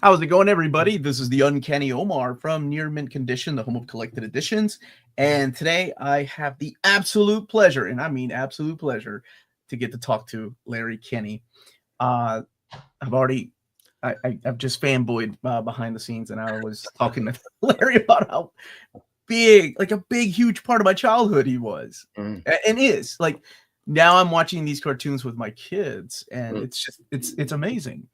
How's it going, everybody? This is the Uncanny Omar from Near Mint Condition, the home of collected editions. And today I have the absolute pleasure, and I mean absolute pleasure, to get to talk to Larry Kenney. Uh, I've already, I've just fanboyed behind the scenes, and I was talking to Larry about how big, like a big, huge part of my childhood he was, and is. Like now I'm watching these cartoons with my kids, and it's just, it's amazing.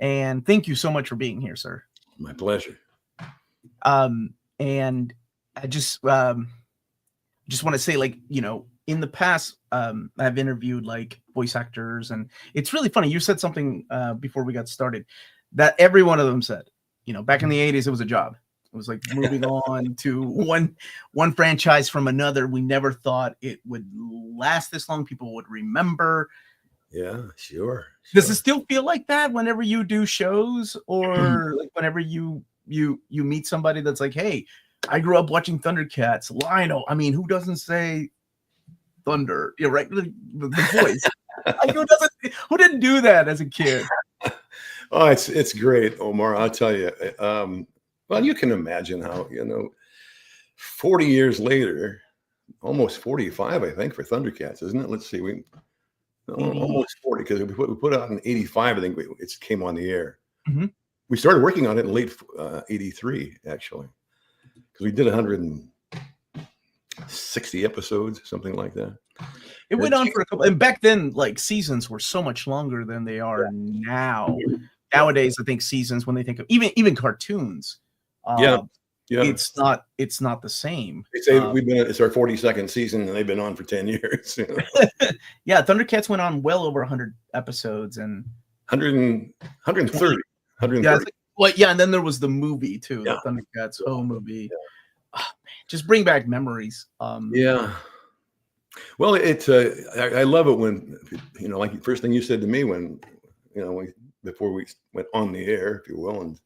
And thank you so much for being here, sir. My pleasure. And I just want to say, like, in the past, I've interviewed like voice actors, and it's really funny. You said something before we got started that every one of them said, back in the 80s, it was a job. It was like moving on to one franchise from another. We never thought it would last this long. People would remember. Yeah, sure. Does it still feel like that whenever you do shows, or like whenever you meet somebody that's like, hey, I grew up watching Thundercats, Lionel? I mean, who doesn't say Thunder? You're right, the voice. Like, who didn't do that as a kid? Oh, it's great, Omar. I'll tell you. Well, you can imagine how 40 years later, almost 45, I think, for Thundercats, isn't it? Let's see, almost 40, because we put it out in 85. I think it came on the air. Mm-hmm. We started working on it in late 83, actually, because we did 160 episodes, something like that. It went on for a couple, and back then, like, seasons were so much longer than they are now. Nowadays, I think seasons, when they think of even cartoons, it's not the same. They say it's our 42nd season, and they've been on for 10 years. Yeah, Thundercats went on well over 100 episodes, and 130. Yeah, and then there was the movie too, the Thundercats home movie. Yeah. Oh, man, just bring back memories. Yeah. Well, I love it when, like the first thing you said to me when, before we went on the air, if you will, and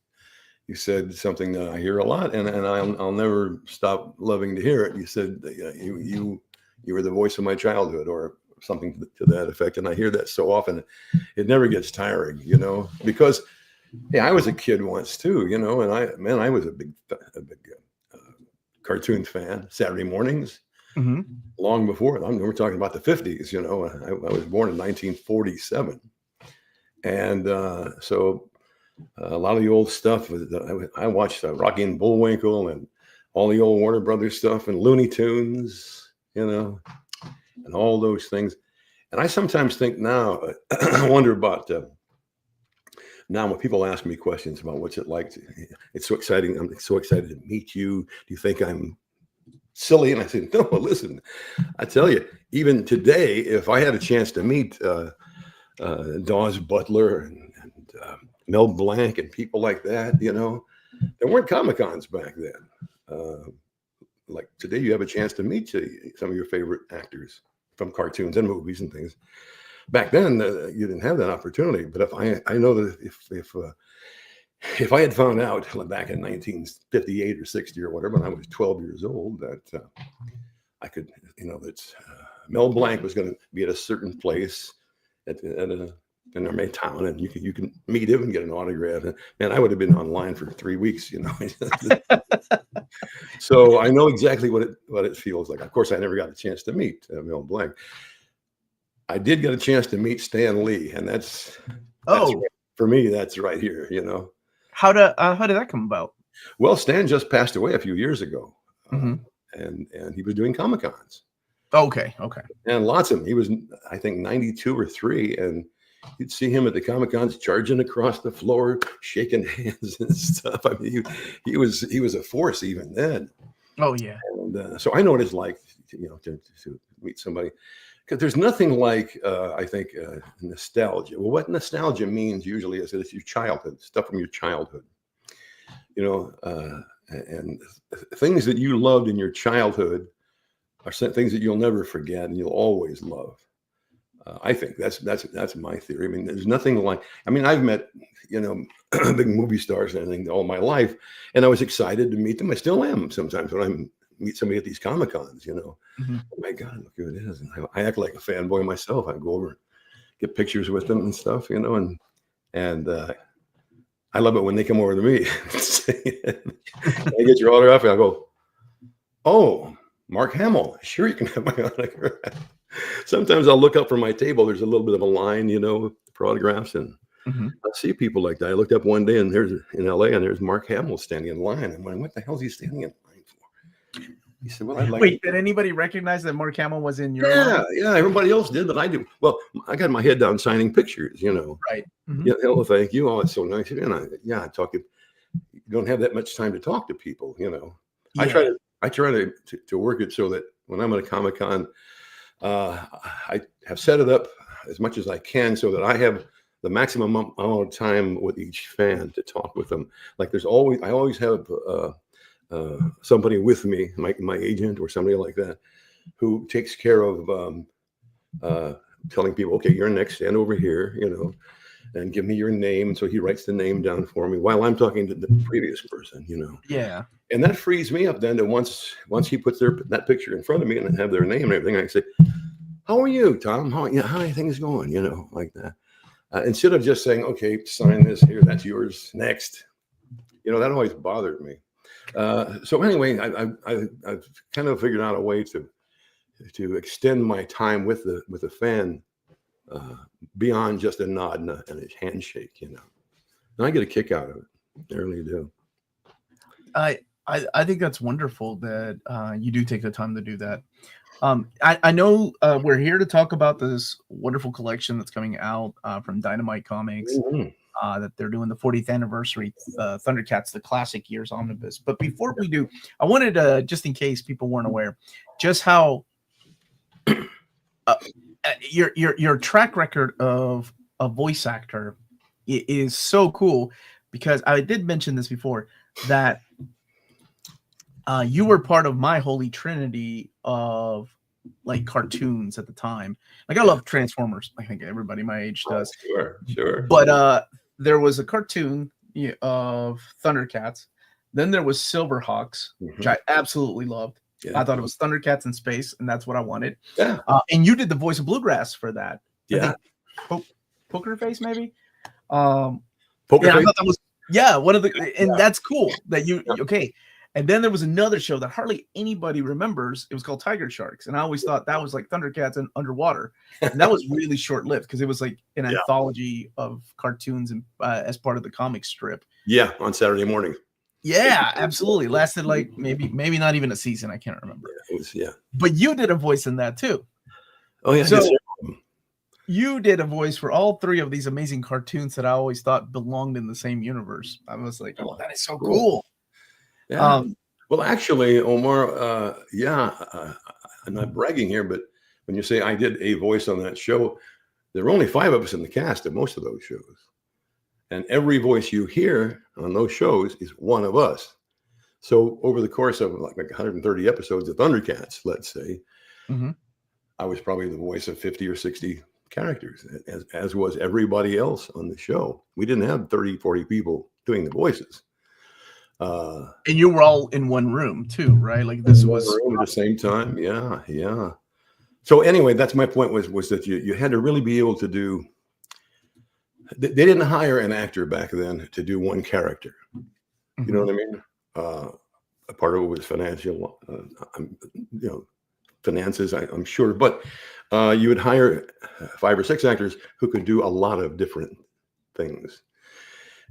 you said something that I hear a lot, and I'll never stop loving to hear it. You said you were the voice of my childhood, or something to that effect, and I hear that so often. It never gets tiring, because I was a kid once too, and I was a big cartoon fan. Saturday mornings, long before. We're talking about the 50s. I was born in 1947, and so. A lot of the old stuff. I watched Rocky and Bullwinkle and all the old Warner Brothers stuff and Looney Tunes, and all those things. And I sometimes think now, I wonder about now when people ask me questions about what's it like. It's so exciting. I'm so excited to meet you. Do you think I'm silly? And I said, no, listen, I tell you, even today, if I had a chance to meet Dawes Butler and Mel Blanc and people like that, there weren't Comic-Cons back then. Like today, you have a chance to meet some of your favorite actors from cartoons and movies and things. Back then, you didn't have that opportunity. But if I know that if I had found out back in 1958 or 60 or whatever, when I was 12 years old, that I could, that Mel Blanc was going to be at a certain place in our main town, and you can meet him and get an autograph. And man, I would have been online for 3 weeks, So I know exactly what it feels like. Of course, I never got a chance to meet Mel Blanc. I did get a chance to meet Stan Lee, and that's for me. That's right here. How did that come about? Well, Stan just passed away a few years ago, and he was doing Comic-Cons. Okay. And lots of them. He was, I think, 92 or 3, and you'd see him at the Comic-Cons charging across the floor, shaking hands and stuff. I mean, he was a force even then. Oh yeah. And so I know what it's like, to meet somebody, because there's nothing like I think nostalgia. Well, what nostalgia means usually is that it's your childhood stuff from your childhood, and things that you loved in your childhood are things that you'll never forget and you'll always love. I think that's my theory. I mean, there's nothing like. I mean, I've met big movie stars and everything all my life, and I was excited to meet them. I still am sometimes when I meet somebody at these Comic-Cons. Oh my God, look who it is! And I act like a fanboy myself. I go over, get pictures with them and stuff, and I love it when they come over to me. I get your autograph, and I go, "Oh, Mark Hamill, sure you can have my autograph." Sometimes I'll look up from my table. There's a little bit of a line, for autographs, and I see people like that. I looked up one day, and there's in LA, and there's Mark Hamill standing in line. And what the hell is he standing in line for? He said, "Well, I'd like." Wait, did anybody recognize that Mark Hamill was in your line? Yeah, everybody else did, but I do. Well, I got my head down signing pictures, Right. Yeah, oh, thank you. Oh, it's so nice. And I talk. You don't have that much time to talk to people, Yeah. I try to work it so that when I'm at a Comic-Con, I have set it up as much as I can so that I have the maximum amount of time with each fan to talk with them. Like I always have somebody with me, my agent or somebody like that, who takes care of telling people, okay, you're next, stand over here, and give me your name. So he writes the name down for me while I'm talking to the previous person, Yeah. And that frees me up then to once he puts that picture in front of me and have their name and everything, I can say, "How are you, Tom? How are things going?" Like that. Instead of just saying, "Okay, sign this here, that's yours, next." That always bothered me. So anyway, I've kind of figured out a way to extend my time with the fan beyond just a nod and a handshake, And I get a kick out of it. I really do. I think that's wonderful that you do take the time to do that. I know we're here to talk about this wonderful collection that's coming out from Dynamite Comics. That they're doing the 40th anniversary Thundercats, the classic years omnibus. But before we do, I wanted just in case people weren't aware, just how your track record of a voice actor is so cool, because I did mention this before, that you were part of my holy trinity of like cartoons at the time. Like I love Transformers. I think everybody my age does. Sure. But there was a cartoon of Thundercats. Then there was Silverhawks, which I absolutely loved. Yeah. I thought it was Thundercats in space, and that's what I wanted. Yeah. And you did the voice of Bluegrass for that. Yeah. Poker Face, maybe. Poker Face. Face? I thought that was one of the, and that's cool that you okay. And then there was another show that hardly anybody remembers. It was called Tiger Sharks. And I always thought that was like Thundercats and underwater. And that was really short-lived because it was like an anthology of cartoons and as part of the comic strip. Yeah, on Saturday morning. Yeah, absolutely. Lasted like maybe not even a season. I can't remember. Yeah. But you did a voice in that too. Oh, yeah. So you did a voice for all three of these amazing cartoons that I always thought belonged in the same universe. I was like, oh, that is so cool. Yeah. Well, actually, Omar, I'm not bragging here, but when you say I did a voice on that show, there were only 5 of us in the cast of most of those shows. And every voice you hear on those shows is one of us. So over the course of like 130 episodes of Thundercats, let's say, I was probably the voice of 50 or 60 characters, as was everybody else on the show. We didn't have 30, 40 people doing the voices. And you were all in one room too, right? Like this was at the same time. Yeah. So anyway, that's my point was that you had to really be able to do. They didn't hire an actor back then to do one character. You know what I mean? A part of it was financial, finances, I'm sure, but you would hire 5 or 6 actors who could do a lot of different things.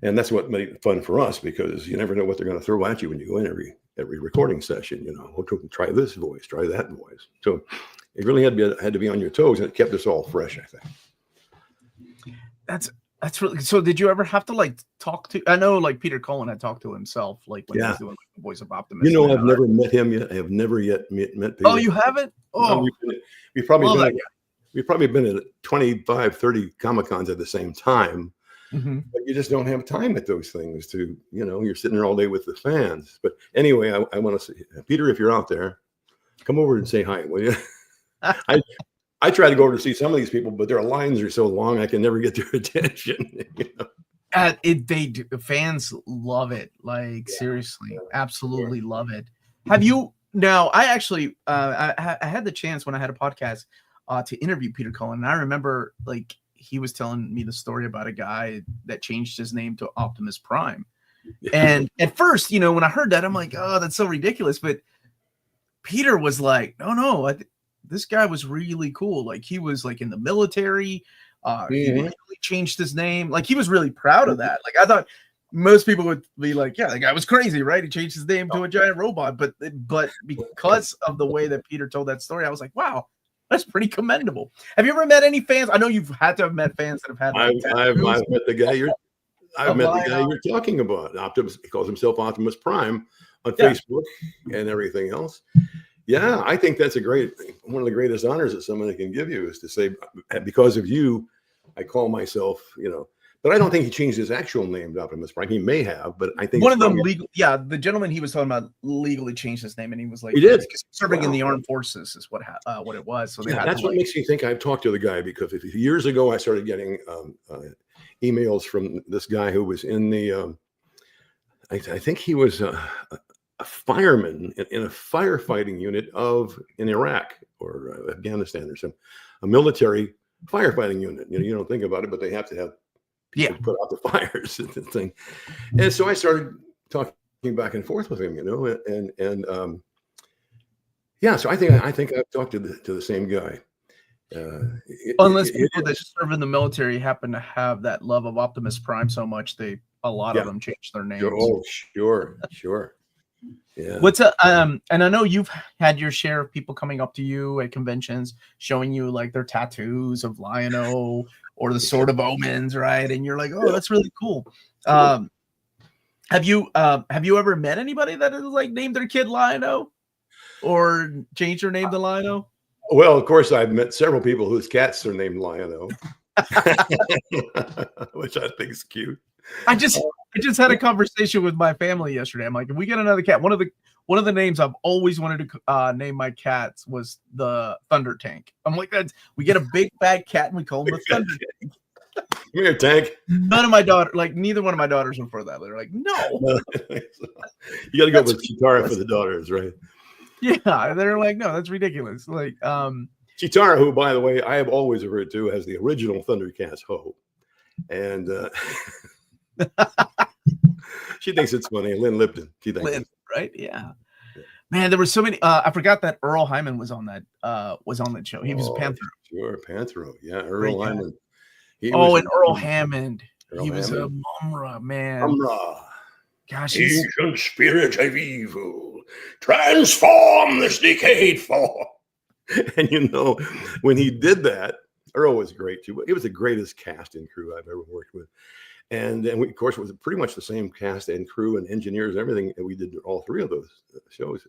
And that's what made it fun for us, because you never know what they're going to throw at you when you go in every recording session. Try this voice, try that voice. So it really had to be on your toes, and it kept us all fresh, I think. That's really. So did you ever have to like talk to? I know like Peter Cullen had talked to himself, like when he was doing like, the voice of Optimus. I've never met him yet. I have never yet met Peter. Oh, you haven't? Oh, no, we've probably been at 25, 30 Comic-Cons at the same time. But you just don't have time at those things to, you're sitting there all day with the fans. But anyway, I want to say, Peter, if you're out there, come over and say hi, will you? I try to go over to see some of these people, but their lines are so long, I can never get their attention. The fans love it. Like seriously, absolutely love it. Have you? Now, I actually, I had the chance when I had a podcast to interview Peter Cullen, and I remember like he was telling me the story about a guy that changed his name to Optimus Prime. And at first, when I heard that, I'm like, oh, that's so ridiculous. But Peter was like, no, this guy was really cool. Like, he was like in the military. He really changed his name. Like, he was really proud of that. Like, I thought most people would be like, yeah, the guy was crazy, right? He changed his name to a giant robot. But because of the way that Peter told that story, I was like, wow, that's pretty commendable. Have you ever met any fans? I know you've had to have met fans that have had. I've met the guy you're talking about. Optimus. He calls himself Optimus Prime on Facebook and everything else. Yeah, I think that's one of the greatest honors that somebody can give you is to say, because of you, I call myself, but I don't think he changed his actual name to Optimus Prime. He may have, but I think one of them the gentleman he was talking about legally changed his name, and he was like, he did serving in the armed forces is what it was. So that's what makes me think I've talked to the guy, because years ago I started getting emails from this guy who was in the I think he was a fireman in a firefighting unit in Iraq or Afghanistan or a military firefighting unit. You don't think about it, but they have to have people put out the fires and the thing. And so I started talking back and forth with him, and so I think I've talked to the same guy. Unless people that serve in the military happen to have that love of Optimus Prime so much, a lot of them change their names. Oh, sure. Yeah. And I know you've had your share of people coming up to you at conventions, showing you like their tattoos of Lion-O or the Sword of Omens, right? And you're like, oh, that's really cool. Have you ever met anybody that has like named their kid Lion-O or changed their name to Lion-O? Well, of course, I've met several people whose cats are named Lion-O, which I think is cute. I just had a conversation with my family yesterday. I'm like, if we get another cat, one of the names I've always wanted to name my cats was the Thunder Tank. I'm like, we get a big fat cat and we call him the Thunder Tank. Come here, Tank. Neither one of my daughters were for that. They're like, no. You got to go with Chitara for the daughters, right? Yeah, they're like, no, that's ridiculous. Like, Chitara, who, by the way, I have always referred to as the original Thundercats Ho, and she thinks it's funny. Lynn Lipton, she thinks Lynn, right? Yeah. Man, there were so many. I forgot that Earl Hyman was on that show. He was Panthro. Sure, Panthro. Yeah, Earl Hyman. And Earl Hammond. He was a Mumra, man. Mumra. Gosh, ancient spirit of evil, transform this decayed form. And when he did that, Earl was great too. It was the greatest cast and crew I've ever worked with. And then we, of course, it was pretty much the same cast and crew and engineers, and everything. And we did all three of those shows: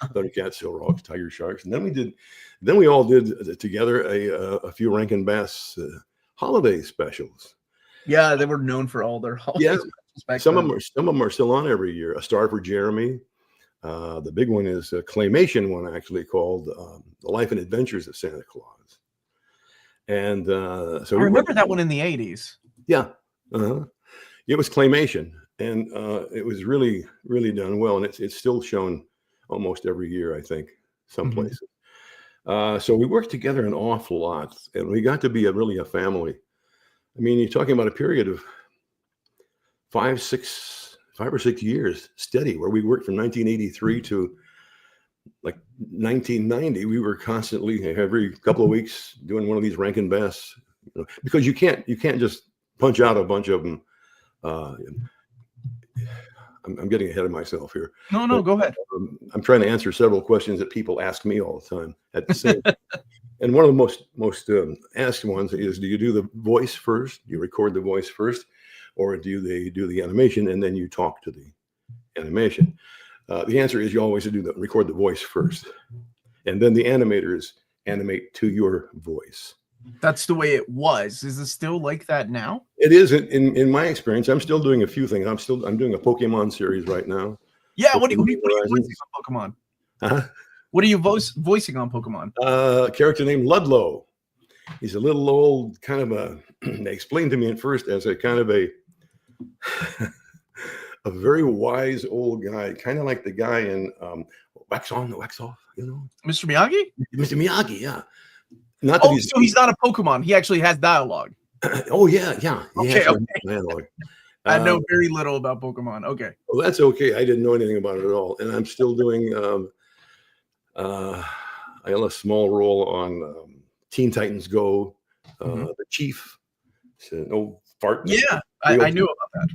Thundercats, Silverhawks, Tiger Sharks. And then we all did together a few Rankin Bass holiday specials. Yeah, they were known for all their holidays. Yeah, some of them are still on every year. A Star for Jeremy. The big one is a claymation one, actually, called The Life and Adventures of Santa Claus. And so I remember that one in the 80s. Yeah. It was claymation, and it was really, really done well, and it's still shown almost every year, I think, some places. So we worked together an awful lot, and we got to be really a family. I mean, you're talking about a period of 5 or 6 years steady, where we worked from 1983 to like 1990. We were constantly every couple of weeks doing one of these Rankin Bass, because you can't just punch out a bunch of them. I'm getting ahead of myself here. No, go ahead. I'm trying to answer several questions that people ask me all the time at the same. And one of the most asked ones is, do you do the voice first? Do you record the voice first, or do they do the animation and then you talk to the animation? The answer is you always record the voice first, and then the animators animate to your voice. That's the way it was. Is it still like that now? It is in my experience. I'm still doing a few things. I'm doing a Pokemon series right now. Yeah, what are you voicing on Pokemon? Huh? What are you voicing on Pokemon? A character named Ludlow. He's a little old, kind of they explained to me at first as a kind of a very wise old guy, kind of like the guy in Wax On, Wax Off, Mr. Miyagi? Mr. Miyagi, yeah. So he's not a Pokemon. He actually has dialogue. Oh yeah, yeah. Okay, Yeah, okay. analog. I know very little about Pokemon. Okay. Well, that's okay. I didn't know anything about it at all, and I'm still doing. I got a small role on Teen Titans Go. The Chief, it's an old fart. Yeah, I knew about that.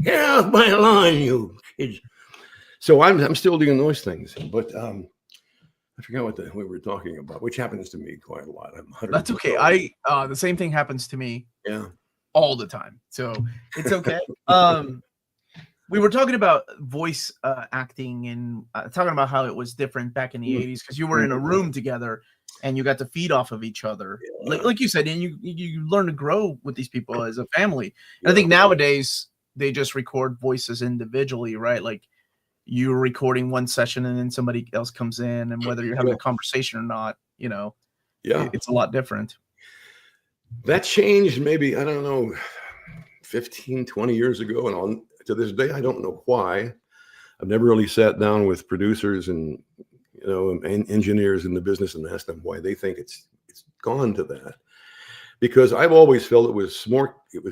Get off my lawn, you kids. So I'm still doing those things, but I forgot what we were talking about, which happens to me quite a lot. That's okay. The same thing happens to me. Yeah. All the time, so it's okay. We were talking about voice acting and talking about how it was different back in the 80s because you were in a room together and you got to feed off of each other, like you said, and you learn to grow with these people as a family. And I think nowadays they just record voices individually, right? Like you're recording one session and then somebody else comes in, and whether you're having a conversation or not, it's a lot different. That changed maybe, I don't know, 15, 20 years ago. And to this day, I don't know why. I've never really sat down with producers and, and engineers in the business and asked them why they think it's gone to that. Because I've always felt it was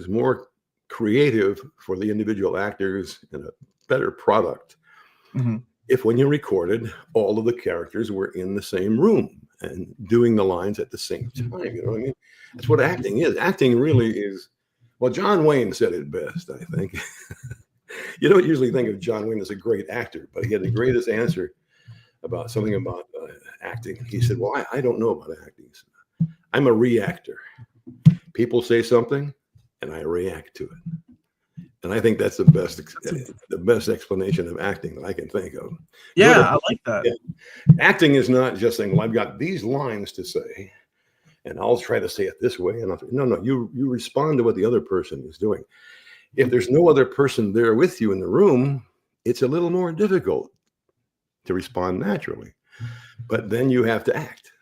more creative for the individual actors and a better product if when you recorded, all of the characters were in the same room and doing the lines at the same time. You know what I mean? That's what acting is. Acting really is, well, John Wayne said it best, I think. You don't usually think of John Wayne as a great actor, but he had the greatest answer about something about acting. He said, well, I don't know about acting. I'm a reactor. People say something and I react to it. And I think that's the best explanation of acting that I can think of. Yeah, I like that. Yeah. Acting is not just saying, well, I've got these lines to say, and I'll try to say it this way. And no, you respond to what the other person is doing. If there's no other person there with you in the room, it's a little more difficult to respond naturally. But then you have to act.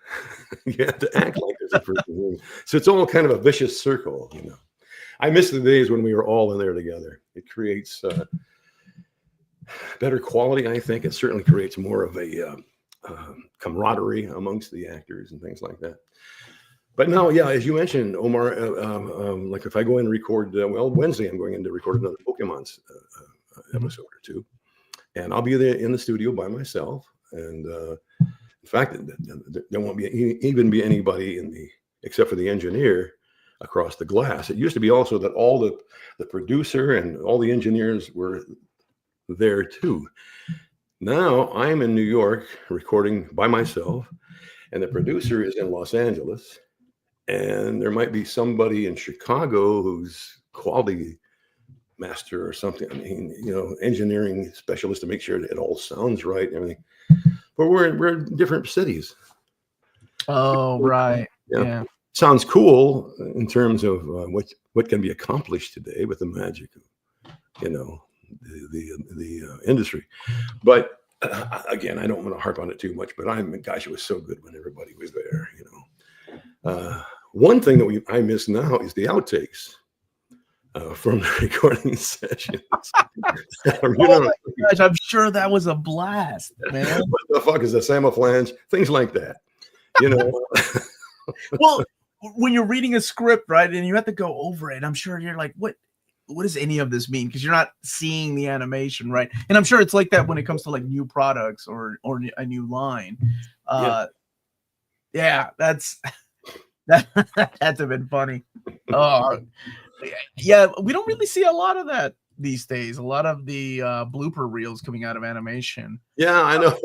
You have to act like there's a person. So it's all kind of a vicious circle, I miss the days when we were all in there together. It creates better quality, I think. It certainly creates more of a camaraderie amongst the actors and things like that. But now, yeah, as you mentioned, Omar, like if I go in and record, Wednesday, I'm going in to record another Pokemon episode or two. And I'll be there in the studio by myself. And in fact, there won't even be anybody except for the engineer across the glass. It used to be also that all the producer and all the engineers were there too. Now I'm in New York recording by myself, and the producer is in Los Angeles, and there might be somebody in Chicago who's quality master or something. I mean, engineering specialist to make sure it all sounds right and everything. But we're in different cities. Oh, right. Yeah. Sounds cool in terms of what can be accomplished today with the magic of, the industry. But again, I don't want to harp on it too much. But gosh, it was so good when everybody was there. One thing that I miss now is the outtakes from the recording sessions. Oh my gosh, I'm sure that was a blast, man. What the fuck is a Samoflange? Things like that. Well, when you're reading a script, right, and you have to go over it, I'm sure you're like, what does any of this mean? Because you're not seeing the animation, right? And I'm sure it's like that when it comes to like new products or a new line. Yeah, that's been funny. Yeah, we don't really see a lot of that these days. A lot of the blooper reels coming out of animation. Yeah, I know.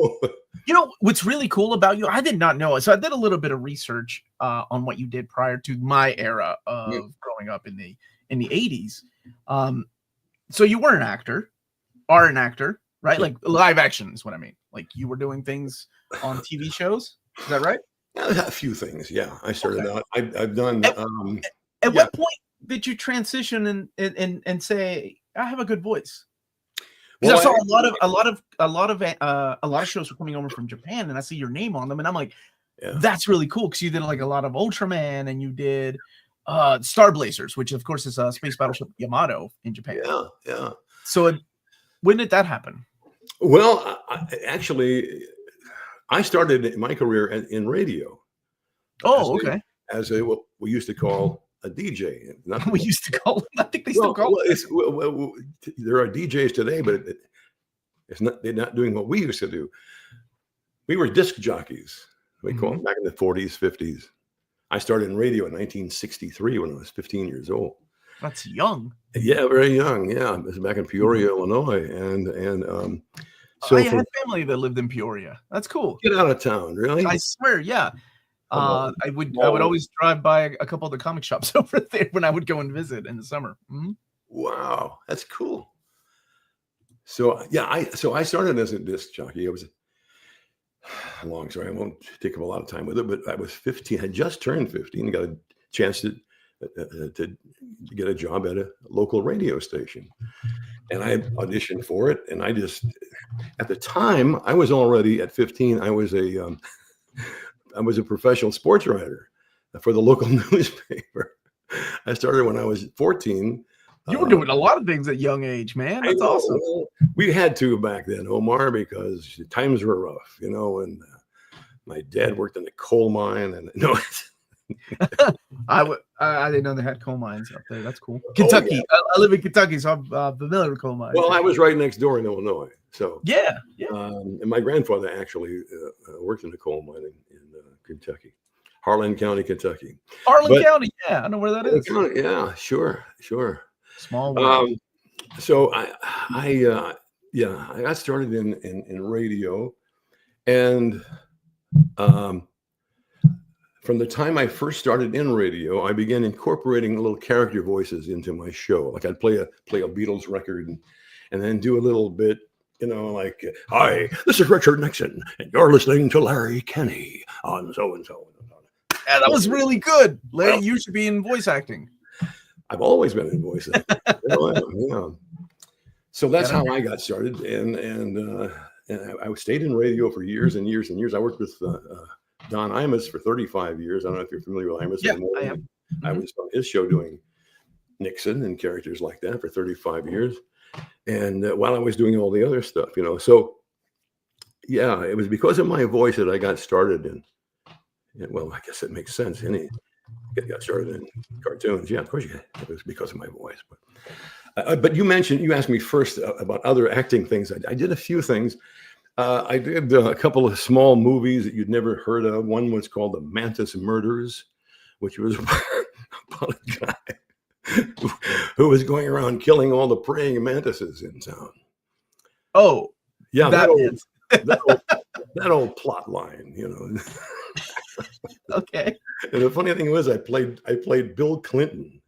What's really cool about you, I did not know. So I did a little bit of research on what you did prior to my era of growing up in the 80s. So you were an actor, right? Like live action is what I mean. Like you were doing things on TV shows. Is that right? A few things. Yeah, I started out. I've done. At what point did you transition and say I have a good voice? Because I saw a lot of shows were coming over from Japan, and I see your name on them, and I'm like, that's really cool because you did like a lot of Ultraman, and you did Star Blazers, which of course is a space battleship Yamato in Japan. Yeah. So when did that happen? Well, I started my career in radio. Oh, okay. As what we used to call a DJ. We used to call them. I think they still call them. There are DJs today, but it's not. They're not doing what we used to do. We were disc jockeys. We call them back in the 40s, 50s. I started in radio in 1963 when I was 15 years old. That's young. Yeah, very young. Yeah, it was back in Peoria, Illinois, and so I had family that lived in Peoria. That's cool. Get out of town, really? I swear, yeah. I would always drive by a couple of the comic shops over there when I would go and visit in the summer. Mm-hmm. Wow, that's cool. So yeah, I started as a disc jockey. I was long story. I won't take up a lot of time with it, but I was 15. I had just turned 15 and got a chance to get a job at a local radio station, and I auditioned for it. And I just, at the time, I was already at 15. I was a professional sports writer for the local newspaper. I started when I was 14. You were doing a lot of things at a young age, man. That's awesome. Well, we had to back then, Omar, because times were rough, and my dad worked in the coal mine, and I didn't know they had coal mines up there. That's cool. Kentucky. Oh, yeah. I live in Kentucky, so I'm familiar with coal mines. Well, I was right next door in Illinois, so yeah. And my grandfather actually worked in a coal mine in Kentucky, Harlan County, Kentucky. County, yeah, I know where that is. County, yeah, sure. Small world. So I got started in radio, and from the time I first started in radio, I began incorporating little character voices into my show. Like I'd play a Beatles record and then do a little bit, like, "Hi, this is Richard Nixon, and you're listening to Larry Kenney on so and so." Yeah, that was really good. Larry, you should be in voice acting. I've always been in voice acting. So that's how I got started, and I stayed in radio for years and years and years. I worked with Don Imus for 35 years. I don't know if you're familiar with Imus. Yeah, I am. I was on his show doing Nixon and characters like that for 35 years. And while I was doing all the other stuff, so yeah, it was because of my voice that I got started in. Well, I guess it makes sense. Got started in cartoons. Yeah, of course it was because of my voice. But you asked me first about other acting things. I did a few things. I did a couple of small movies that you'd never heard of. One was called The Mantis Murders, which was about a guy who was going around killing all the praying mantises in town. Oh, yeah, that old plot line, Okay. And the funny thing was, I played Bill Clinton,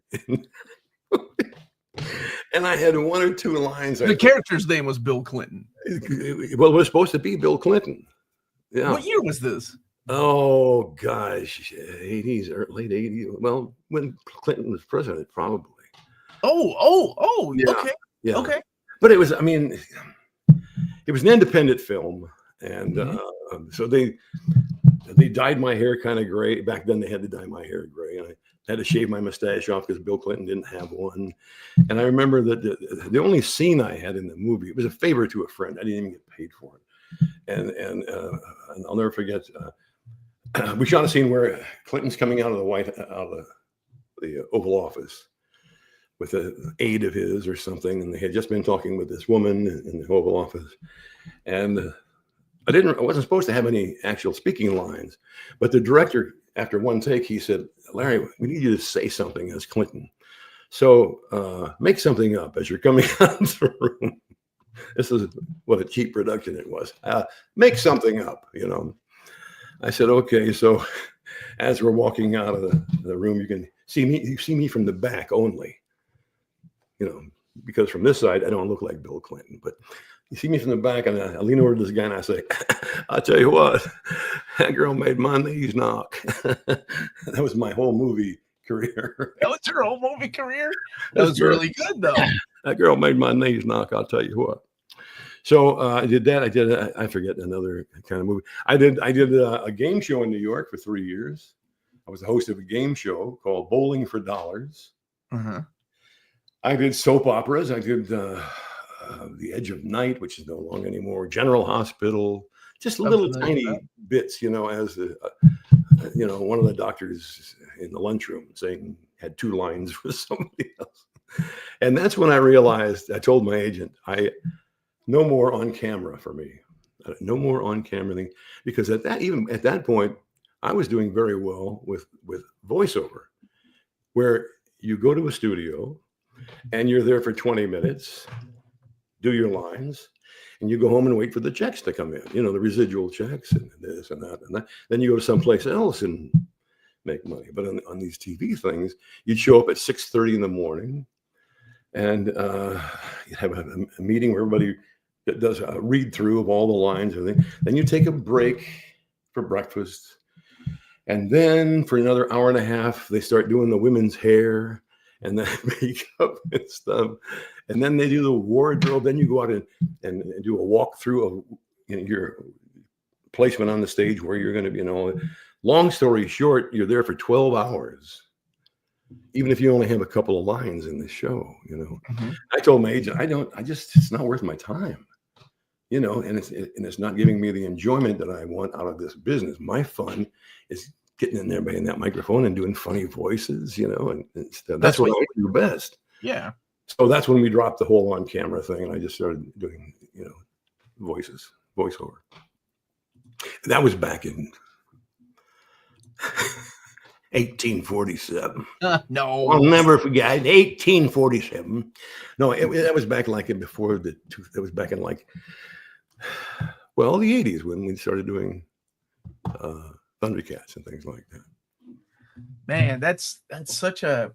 and I had one or two lines. The character's name was Bill Clinton. Well, it was supposed to be Bill Clinton. Yeah. What year was this? Oh gosh, 80s or late 80s. Well, when Clinton was president, probably. Oh, yeah. Okay. Yeah. Okay. But it was an independent film, and so they dyed my hair kind of gray. Back then, they had to dye my hair gray, and I had to shave my mustache off because Bill Clinton didn't have one. And I remember that the only scene I had in the movie, it was a favor to a friend. I didn't even get paid for it. And I'll never forget. We shot a scene where Clinton's coming out of the Oval Office with an aide of his or something, and they had just been talking with this woman in the Oval Office, and I wasn't supposed to have any actual speaking lines, but the director, after one take, he said, "Larry, we need you to say something as Clinton. So make something up as you're coming out of the room." This is what a cheap production it was. Make something up, I said, okay. So as we're walking out of the room, you can see me. You see me from the back only, because from this side, I don't look like Bill Clinton. But you see me from the back, and I lean over to this guy, and I say, "I'll tell you what, that girl made my knees knock." That was my whole movie career. That was your whole movie career? That was really good, though. That girl made my knees knock, I'll tell you what. So I did that. I forget another kind of movie. I did a game show in New York for 3 years. I was the host of a game show called Bowling for Dollars. Uh-huh. I did soap operas. I did The Edge of Night, which is no longer anymore. General Hospital, just little tiny bits, as one of the doctors in the lunchroom saying, had 2 lines with somebody else. And that's when I realized, I told my agent, no more on camera for me. No more on camera thing. Because at that point, I was doing very well with voiceover, where you go to a studio and you're there for 20 minutes, do your lines, and you go home and wait for the checks to come in, the residual checks and this and that and that. Then you go to someplace else and make money. But on these TV things, you'd show up at 6:30 in the morning and you have a meeting where everybody does a read through of all the lines and everything. Then you take a break for breakfast. And then for another hour and a half, they start doing the women's hair and the makeup and stuff. And then they do the wardrobe. Then you go out and do a walkthrough of your placement on the stage where you're going to be, long story short, you're there for 12 hours. Even if you only have a couple of lines in the show, Mm-hmm. I told my agent, it's not worth my time, and it's not giving me the enjoyment that I want out of this business. My fun is getting in there behind that microphone and doing funny voices, and stuff. That's what I do best. Yeah. So that's when we dropped the whole on camera thing. And I just started doing, voiceover. That was back in 1847. No, I'll never forget. 1847. No, that was back before that was back in the 80s when we started doing Thundercats and things like that. Man, that's such a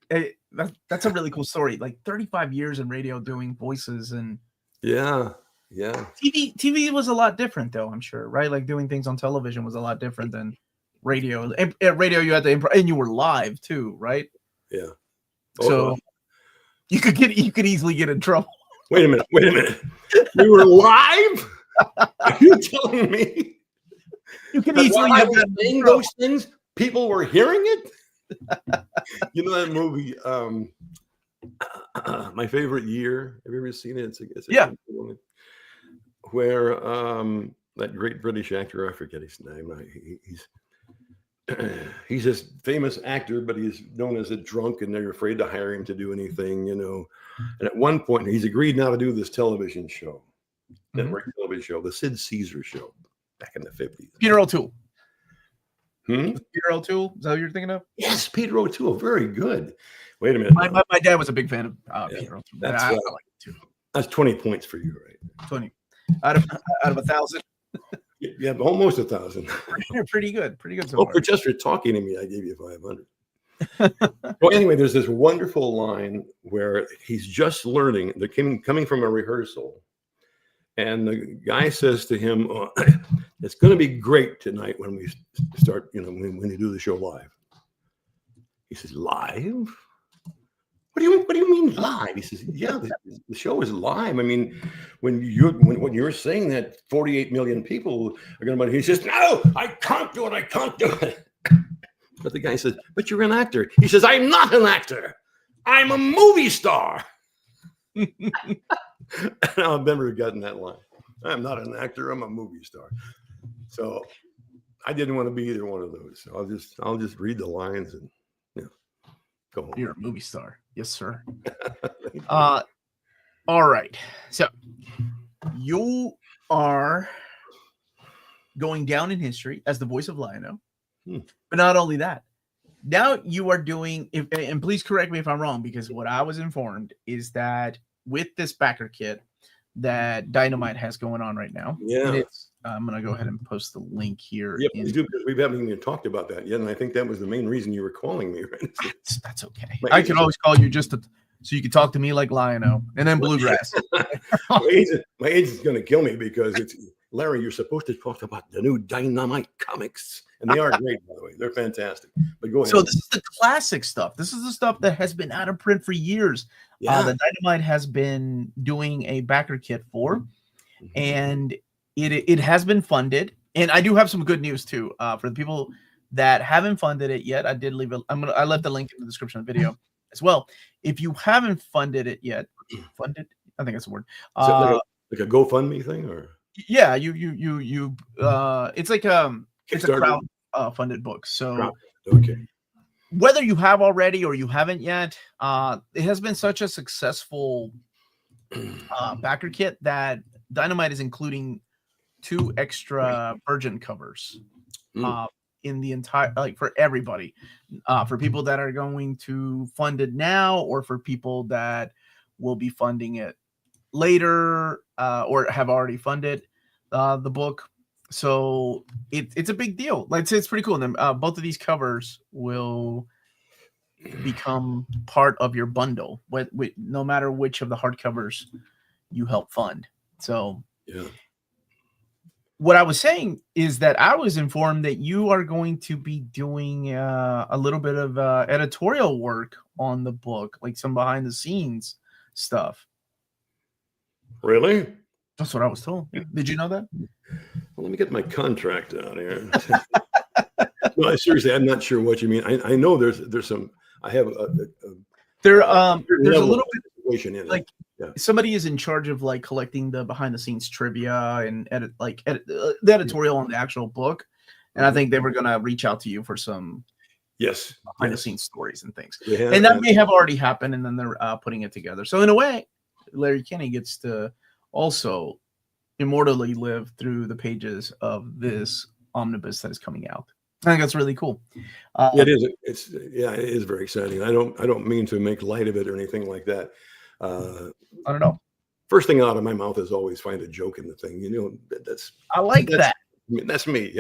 that's a really cool story. 35 years in radio doing voices and yeah. TV was a lot different though, I'm sure, right? Doing things on television was a lot different than radio. At radio, you had to improv, and you were live too, right? Yeah. So you could easily get in trouble. Wait a minute. We were live? Are you telling me? You can easily get saying those things. People were hearing it. That movie, My Favorite Year. Have you ever seen it? It's yeah. Where that great British actor, I forget his name. He's this famous actor, but he's known as a drunk, and they're afraid to hire him to do anything, And at one point, he's agreed now to do this television show, network television show, the Sid Caesar show, back in the 50s. Peter O'Toole. Peter O'Toole? Is that what you're thinking of? Yes, Peter O'Toole. Very good. Wait a minute. My dad was a big fan of Peter O'Toole. I like it too. That's 20 points for you, right? 20 out of 1,000. Yeah, almost 1,000. Pretty good. So far. Just for talking to me, I gave you 500. Well, anyway, there's this wonderful line where he's just learning. They're coming from a rehearsal, and the guy says to him, "It's going to be great tonight when we start. When you do the show live." He says, "Live? What do you mean live?" He says, "Yeah, the show is live. I mean, when you're saying that 48 million people are going to," he says, "No, I can't do it. But the guy says, "But you're an actor." He says, "I'm not an actor. I'm a movie star." I've never gotten that line. I'm not an actor. I'm a movie star. So I didn't want to be either one of those. So I'll just read the lines and go home. You're a movie star. Yes, sir. All right. So you are going down in history as the voice of Lionel. But not only that, now you are doing, and please correct me if I'm wrong, because what I was informed is that with this backer kit that Dynamite has going on right now. Yeah. I'm going to go ahead and post the link here. Yeah, please do, because we haven't even talked about that yet. And I think that was the main reason you were calling me. Right? That's okay. I can always call you so you can talk to me like Lionel and then Bluegrass. My agent's going to kill me because it's, Larry, you're supposed to talk about the new Dynamite comics. And they are great, by the way. They're fantastic. But go ahead. So this is the classic stuff. This is the stuff that has been out of print for years. Yeah. The Dynamite has been doing a backer kit for, and it has been funded. And I do have some good news too for the people that haven't funded it yet. I did leave I left the link in the description of the video as well. If you haven't funded it yet, funded, I think that's the word. Like a GoFundMe thing, or yeah, you it's like it's a crowd funded book. So okay. whether you have already or you haven't yet, it has been such a successful backer kit that Dynamite is including 2 extra Virgin covers in the entire, like, for everybody, for people that are going to fund it now, or for people that will be funding it later, or have already funded the book. So it's a big deal. Like, it's pretty cool. And then both of these covers will become part of your bundle, with no matter which of the hardcovers you help fund. So yeah. What I was saying is that I was informed that you are going to be doing a little bit of editorial work on the book, like some behind the scenes stuff. Really? That's what I was told. Did you know that? Well, let me get my contract out here. No, seriously, I'm not sure what you mean. I know there's some. I have there's a little bit in like it. Somebody is in charge of like collecting the behind the scenes trivia and the editorial on the actual book, and I think they were gonna reach out to you for some behind the scenes stories and things. Yeah, and that may have already happened, and then they're putting it together. So in a way, Larry Kenney gets to also immortally live through the pages of this omnibus that is coming out. I think that's really cool. It is. It is very exciting. I don't mean to make light of it or anything like that. I don't know. First thing out of my mouth is always find a joke in the thing. I like that. That's me.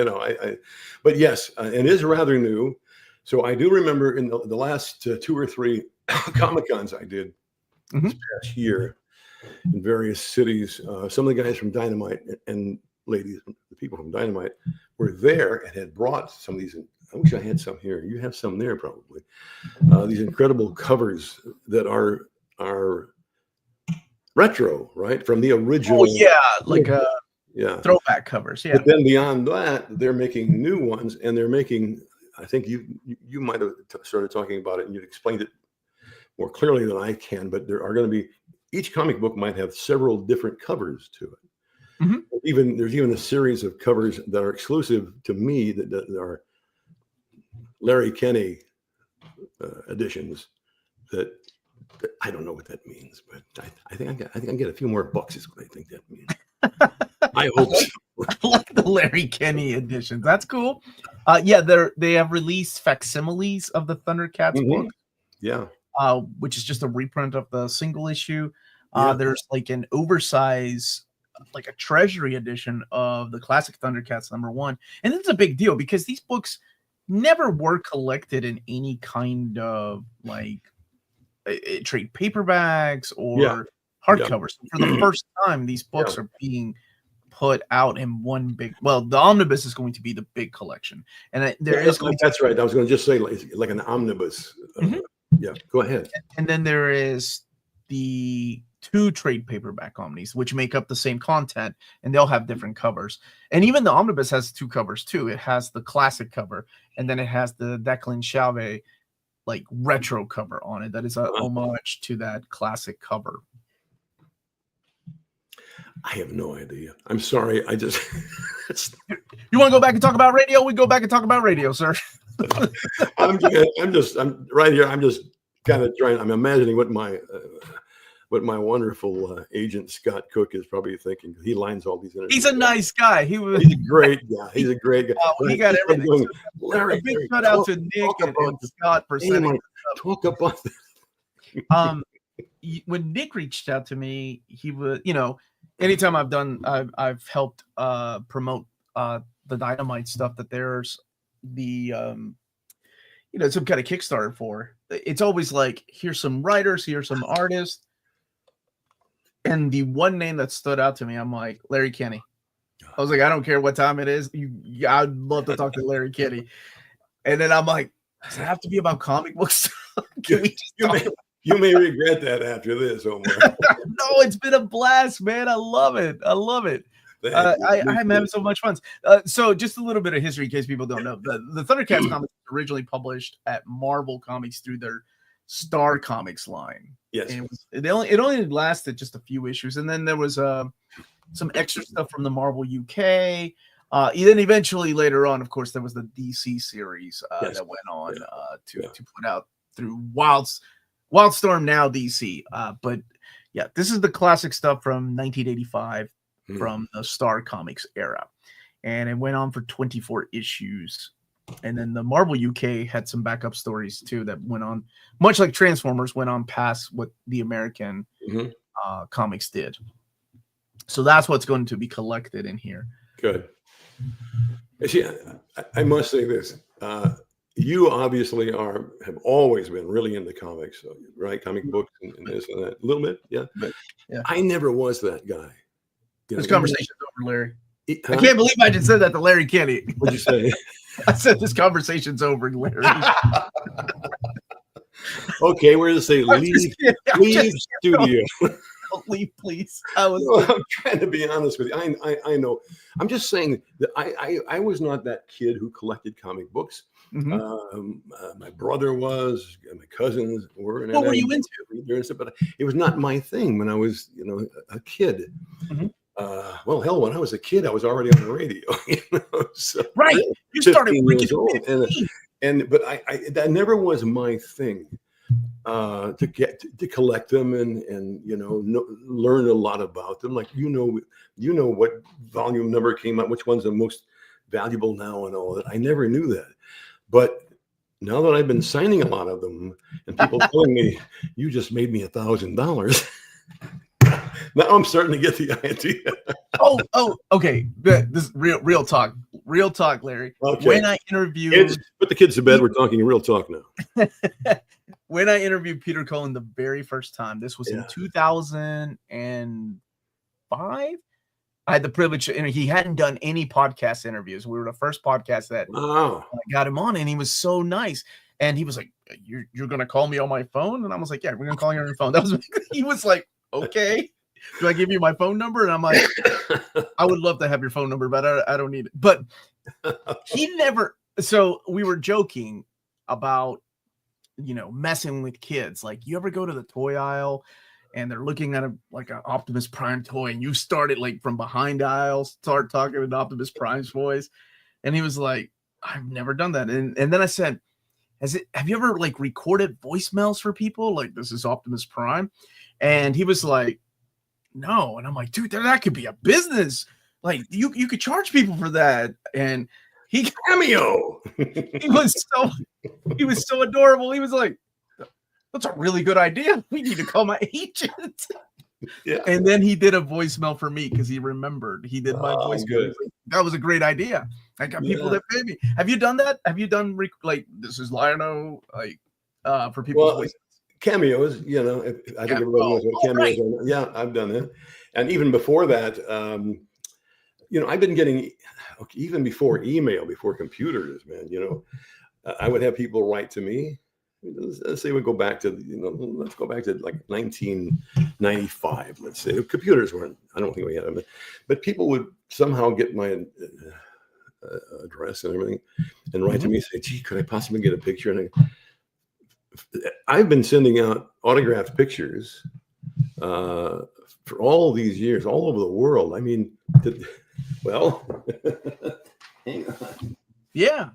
But yes, it is rather new. So I do remember in the last 2 or 3 Comic Cons I did this past year in various cities. Some of the guys from Dynamite and ladies, the people from Dynamite, were there and had brought some of these. I wish I had some here. You have some there probably. These incredible covers that are retro, right, from the original. Oh yeah, like throwback covers. Yeah. But then beyond that, they're making new ones, and they're making. I think you might have started talking about it, and you'd explained it more clearly than I can. But there are going to be, each comic book might have several different covers to it. There's even a series of covers that are exclusive to me that are Larry Kenney editions. That I don't know what that means, but I think I get a few more bucks is what I think that means. I hope so. I like the Larry Kenney editions. That's cool. They have released facsimiles of the Thundercats book. Yeah. Which is just a reprint of the single issue. There's like an oversized, like a treasury edition of the classic Thundercats #1. And it's a big deal because these books never were collected in any kind of like trade paperbacks or hardcovers. For the first time, these books are being put out in one big, the omnibus is going to be the big collection. And that's right. I was going to just say like an omnibus. Yeah, go ahead. And then there is the 2 trade paperback omnis, which make up the same content, and they'll have different covers. And even the omnibus has 2 covers too. It has the classic cover, and then it has the Declan Chauvet like retro cover on it. That is a homage to that classic cover. I have no idea. I'm sorry. I just you want to go back and talk about radio? We go back and talk about radio, sir. I'm right here. I'm just kind of trying. I'm imagining what my wonderful agent Scott Cook is probably thinking. He lines all these. He's a nice guy. He's a great guy. He's a great guy. He got everything. Going, Larry, a big shout out to Nick and Scott for setting talk about this. When Nick reached out to me, he was, anytime I've helped promote the Dynamite stuff, that there's the some kind of Kickstarter for. It's always like, here's some writers, here's some artists. And the one name that stood out to me, I'm like, Larry Kenney. I was like, I don't care what time it is. I'd love to talk to Larry Kenney. And then I'm like, does it have to be about comic books? You may regret that after this, Omar. No, it's been a blast, man. I love it. I'm having so much fun. So just a little bit of history in case people don't know. The Thundercats comics were originally published at Marvel Comics through their Star Comics line. Yes. And it only lasted just a few issues. And then there was some extra stuff from the Marvel UK. Then eventually later on, of course, there was the DC series that went on to put out through Wildstorm, now DC. But yeah, this is the classic stuff from 1985 from the Star Comics era. And it went on for 24 issues. And then the Marvel UK had some backup stories too that went on, much like Transformers, went on past what the American comics did. So that's what's going to be collected in here. Good. See, I must say this. You obviously have always been really into comics, right? Comic books and this and that. A little bit, yeah. But I never was that guy. This conversation's over, Larry. I can't believe I just said that to Larry Kenney. What'd you say? I said this conversation's over, Larry. Okay, we're going to say leave studio. Leave, please. I'm trying to be honest with you. I know. I'm just saying that I was not that kid who collected comic books. My brother was, and my cousins were. What were you into? But it was not my thing when I was, a kid. Well, hell, when I was a kid, I was already on the radio. So, right, you started years old, but that never was my thing. To collect them and learn a lot about them. Like what volume number came out, which one's the most valuable now, and all that. I never knew that, but now that I've been signing a lot of them, and people telling me you just made me $1,000. Now I'm starting to get the idea. Okay. This is real talk, Larry. Okay. When I interviewed, put the kids to bed. We're talking real talk now. When I interviewed Peter Cullen the very first time, this was in 2005. I had the privilege, and he hadn't done any podcast interviews. We were the first podcast that I got him on, and he was so nice. And he was like, "You're gonna call me on my phone?" And I was like, "Yeah, we're gonna call you on your phone." He was like, "Okay, do I give you my phone number?" And I'm like, "I would love to have your phone number, but I don't need it." But he never. So we were joking about, messing with kids. Like, you ever go to the toy aisle and they're looking at an Optimus Prime toy, and you started like from behind aisles, start talking in Optimus Prime's voice. And he was like, "I've never done that." And then I said, have you ever like recorded voicemails for people? Like, "This is Optimus Prime." And he was like, "No." And I'm like, "Dude, that could be a business. Like, you could charge people for that." And he Cameo. He was so adorable. He was like, "That's a really good idea. We need to call my agent." Yeah. And then he did a voicemail for me because he remembered. He did my voicemail. Good. Like, that was a great idea. I got people that pay me. Have you done that? Have you done "This is Lionel," for people's voices? Cameos, I think everybody knows what cameos are. Yeah, I've done that. And even before that, I've been getting, even before email, before computers, man, I would have people write to me. Let's say we go back to, let's go back to like 1995, let's say. Computers weren't, I don't think we had them, but people would somehow get my address and everything and write to me and say, "Gee, could I possibly get a picture?" And I've been sending out autographed pictures for all these years, all over the world. I mean, hang on. Yeah.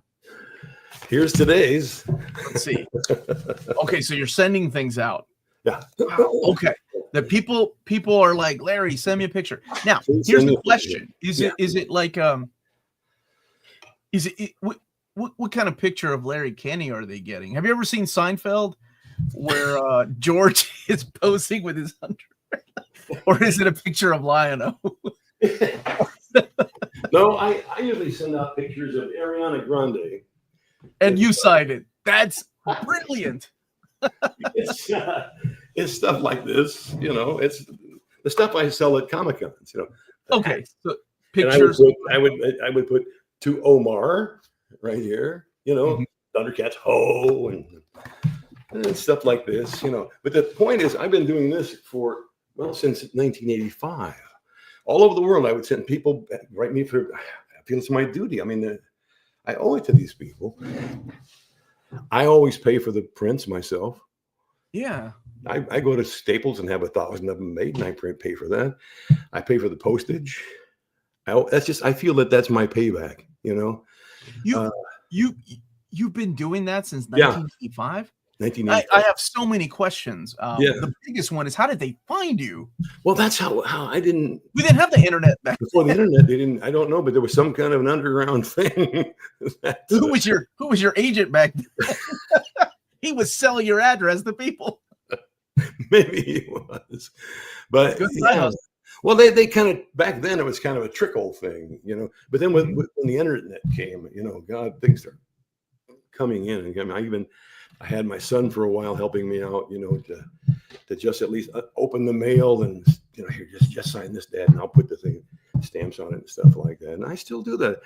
Here's today's. Let's see. Okay, so you're sending things out. Yeah. Wow. Okay. The people are like, "Larry, send me a picture." Now, here's the question: Is it like what kind of picture of Larry Kenney are they getting? Have you ever seen Seinfeld, where George is posing with his underwear, or is it a picture of Lionel? No, I usually send out pictures of Ariana Grande. And you signed it. That's brilliant. It's stuff like this, it's the stuff I sell at Comic-Cons, Okay, so pictures. I would put "To Omar" right here, Thundercats ho and stuff like this, But the point is, I've been doing this since 1985. All over the world, I would send people write me for. I feel it's my duty. I mean, I owe it to these people. I always pay for the prints myself. Yeah. I go to Staples and have 1,000 of them made, and I pay for that. I pay for the postage. I feel that's my payback, you know. You you've been doing that since Yeah. 1985? 1985. I have so many questions. Yeah. The biggest one is, how did they find you? Well, that's how I didn't. We didn't have the internet back Before the internet, they didn't. I don't know, but there was some kind of an underground thing. Who was your agent back then? He was selling your address to people. Maybe he was, but Good yeah. Well, they kind of, back then it was kind of a trickle thing, you know. But then when the internet came, you know, God, things started coming in and coming. I had my son for a while helping me out, you know, to just at least open the mail and, you know, here, just sign this, Dad, and I'll put the thing, stamps on it and stuff like that. And I still do that.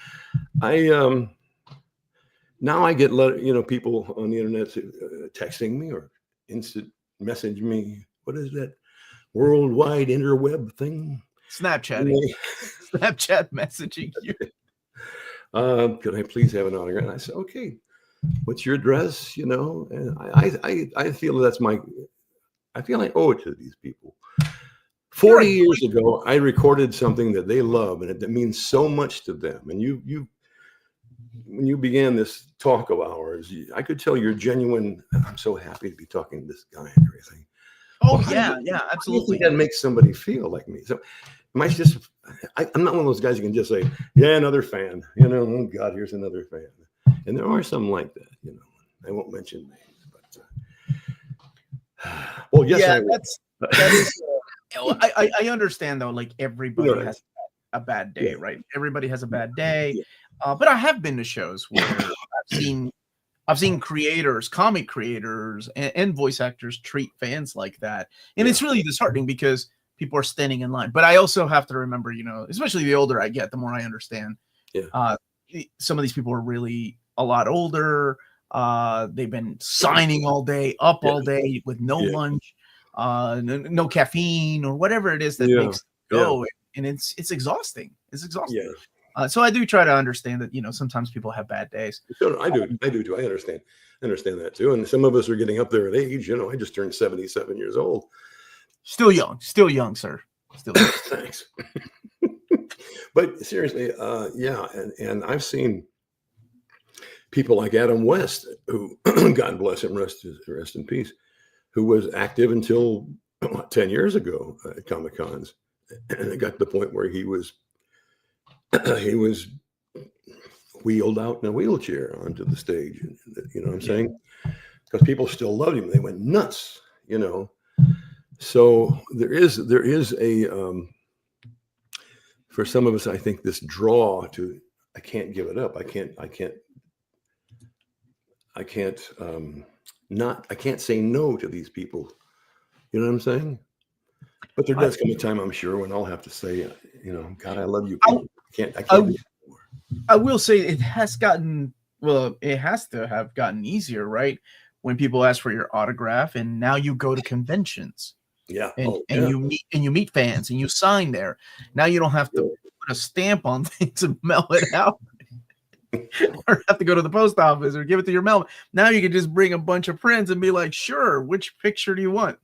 Now I get, you know, people on the internet texting me or instant message me. What is that worldwide interweb thing? Snapchatting. Snapchat messaging you. Could I please have an autograph? And I said, okay. What's your address? You know, and I feel I feel I owe it to these people. 40 years ago, I recorded something that they love and that means so much to them. And when you began this talk of ours, I could tell you're genuine. I'm so happy to be talking to this guy and everything. Oh, well, yeah, absolutely. How do you think that makes somebody feel like me? So I'm not one of those guys who can just say, yeah, another fan. You know, oh God, here's another fan. And there are some like that, you know. I won't mention names, but well, yes, yeah, that is. I understand though. Like everybody has a bad day, right? Everybody has a bad day. But I have been to shows where I've seen creators, comic creators, and voice actors treat fans like that, and it's really disheartening because people are standing in line. But I also have to remember, you know, especially the older I get, the more I understand. Some of these people are really a lot older. They've been signing all day, all day with no lunch, no caffeine or whatever it is that makes it go. And it's exhausting. It's exhausting. So I do try to understand that, you know, sometimes people have bad days. I do too. I understand that too. And some of us are getting up there in age. You know, I just turned 77 years old. Still young, sir. Still young. Thanks. But seriously, and I've seen people like Adam West, who, God bless him, rest in peace, who was active until 10 years ago at Comic Cons, and it got to the point where he was wheeled out in a wheelchair onto the stage. You know what I'm saying? Because people still loved him. They went nuts, you know. So there is a for some of us, I think this draw to, I can't give it up. I can't say no to these people. You know what I'm saying? But there does come a time, I'm sure, when I'll have to say, you know, God, I love you people. I can't. I will say it has to have gotten easier, right? When people ask for your autograph, and now you go to conventions. And you meet fans and you sign there. Now you don't have to put a stamp on things and mail it out, or have to go to the post office or give it to your mail. Now you can just bring a bunch of prints and be like, sure, which picture do you want?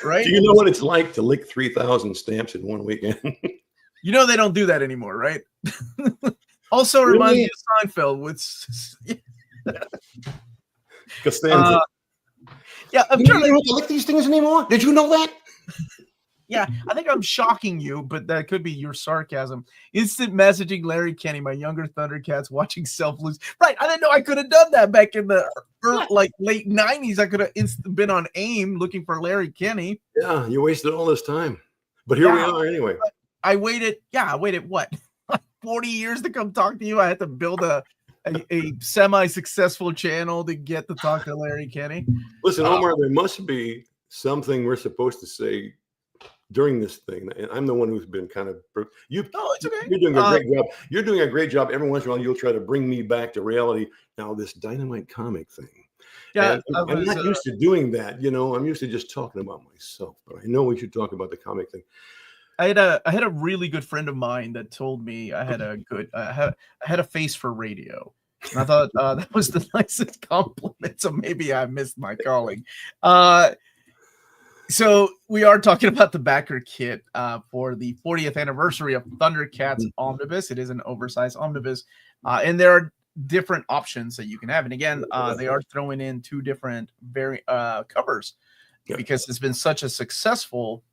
Right? Do you know what it's like to lick 3,000 stamps in one weekend? You know they don't do that anymore, right? Also reminds me of Seinfeld with Costanza. I'm trying to lick these things anymore. Did you know that? Yeah, I think I'm shocking you, but that could be your sarcasm. Instant messaging Larry Kenney, my younger Thundercats, watching Self Lose. Right, I didn't know I could have done that back in the late 90s. I could have been on AIM looking for Larry Kenney. Yeah, you wasted all this time. But here we are anyway. I waited what? 40 years to come talk to you. I had to build a semi-successful channel to get to talk to Larry Kenney. Listen, Omar, there must be something we're supposed to say during this thing, and I'm the one who's been kind of it's okay. You're doing a great job. You're doing a great job. Every once in a while, you'll try to bring me back to reality. Now, this Dynamite comic thing. Yeah, I'm not used to doing that. You know, I'm used to just talking about myself. But I know we should talk about the comic thing. I had a really good friend of mine that told me I had a face for radio. And I thought that was the nicest compliment. So maybe I missed my calling. So we are talking about the backer kit for the 40th anniversary of Thundercats Omnibus. It is an oversized omnibus, and there are different options that you can have. And again, they are throwing in 2 different covers because it's been such a successful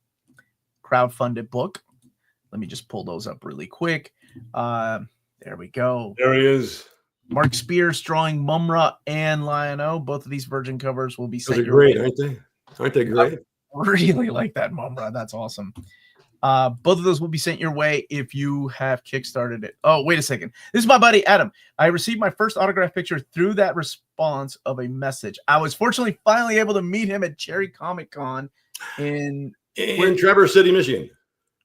crowdfunded book. Let me just pull those up really quick. There we go. There he is. Mark Spears drawing Mumra and Lion-O. Both of these virgin covers will be sent. Those are great, aren't they? Aren't they great? Really like that Mumra. That's awesome. Both of those will be sent your way if you have kickstarted it. Oh, wait a second. This is my buddy Adam. I received my first autograph picture through that response of a message. I was fortunately finally able to meet him at Cherry Comic Con in Traverse City, Michigan.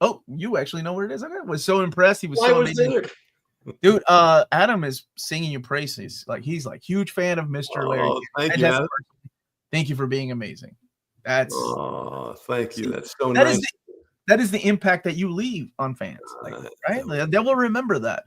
Oh, you actually know where it is? I was so impressed. He was so amazing. There? Dude, Adam is singing your praises. Like he's like huge fan of Mr. Larry. Thank you, Adam. Thank you for being amazing. That's thank you. That's so nice. That is the impact that you leave on fans, like, right? Yeah. They will remember that.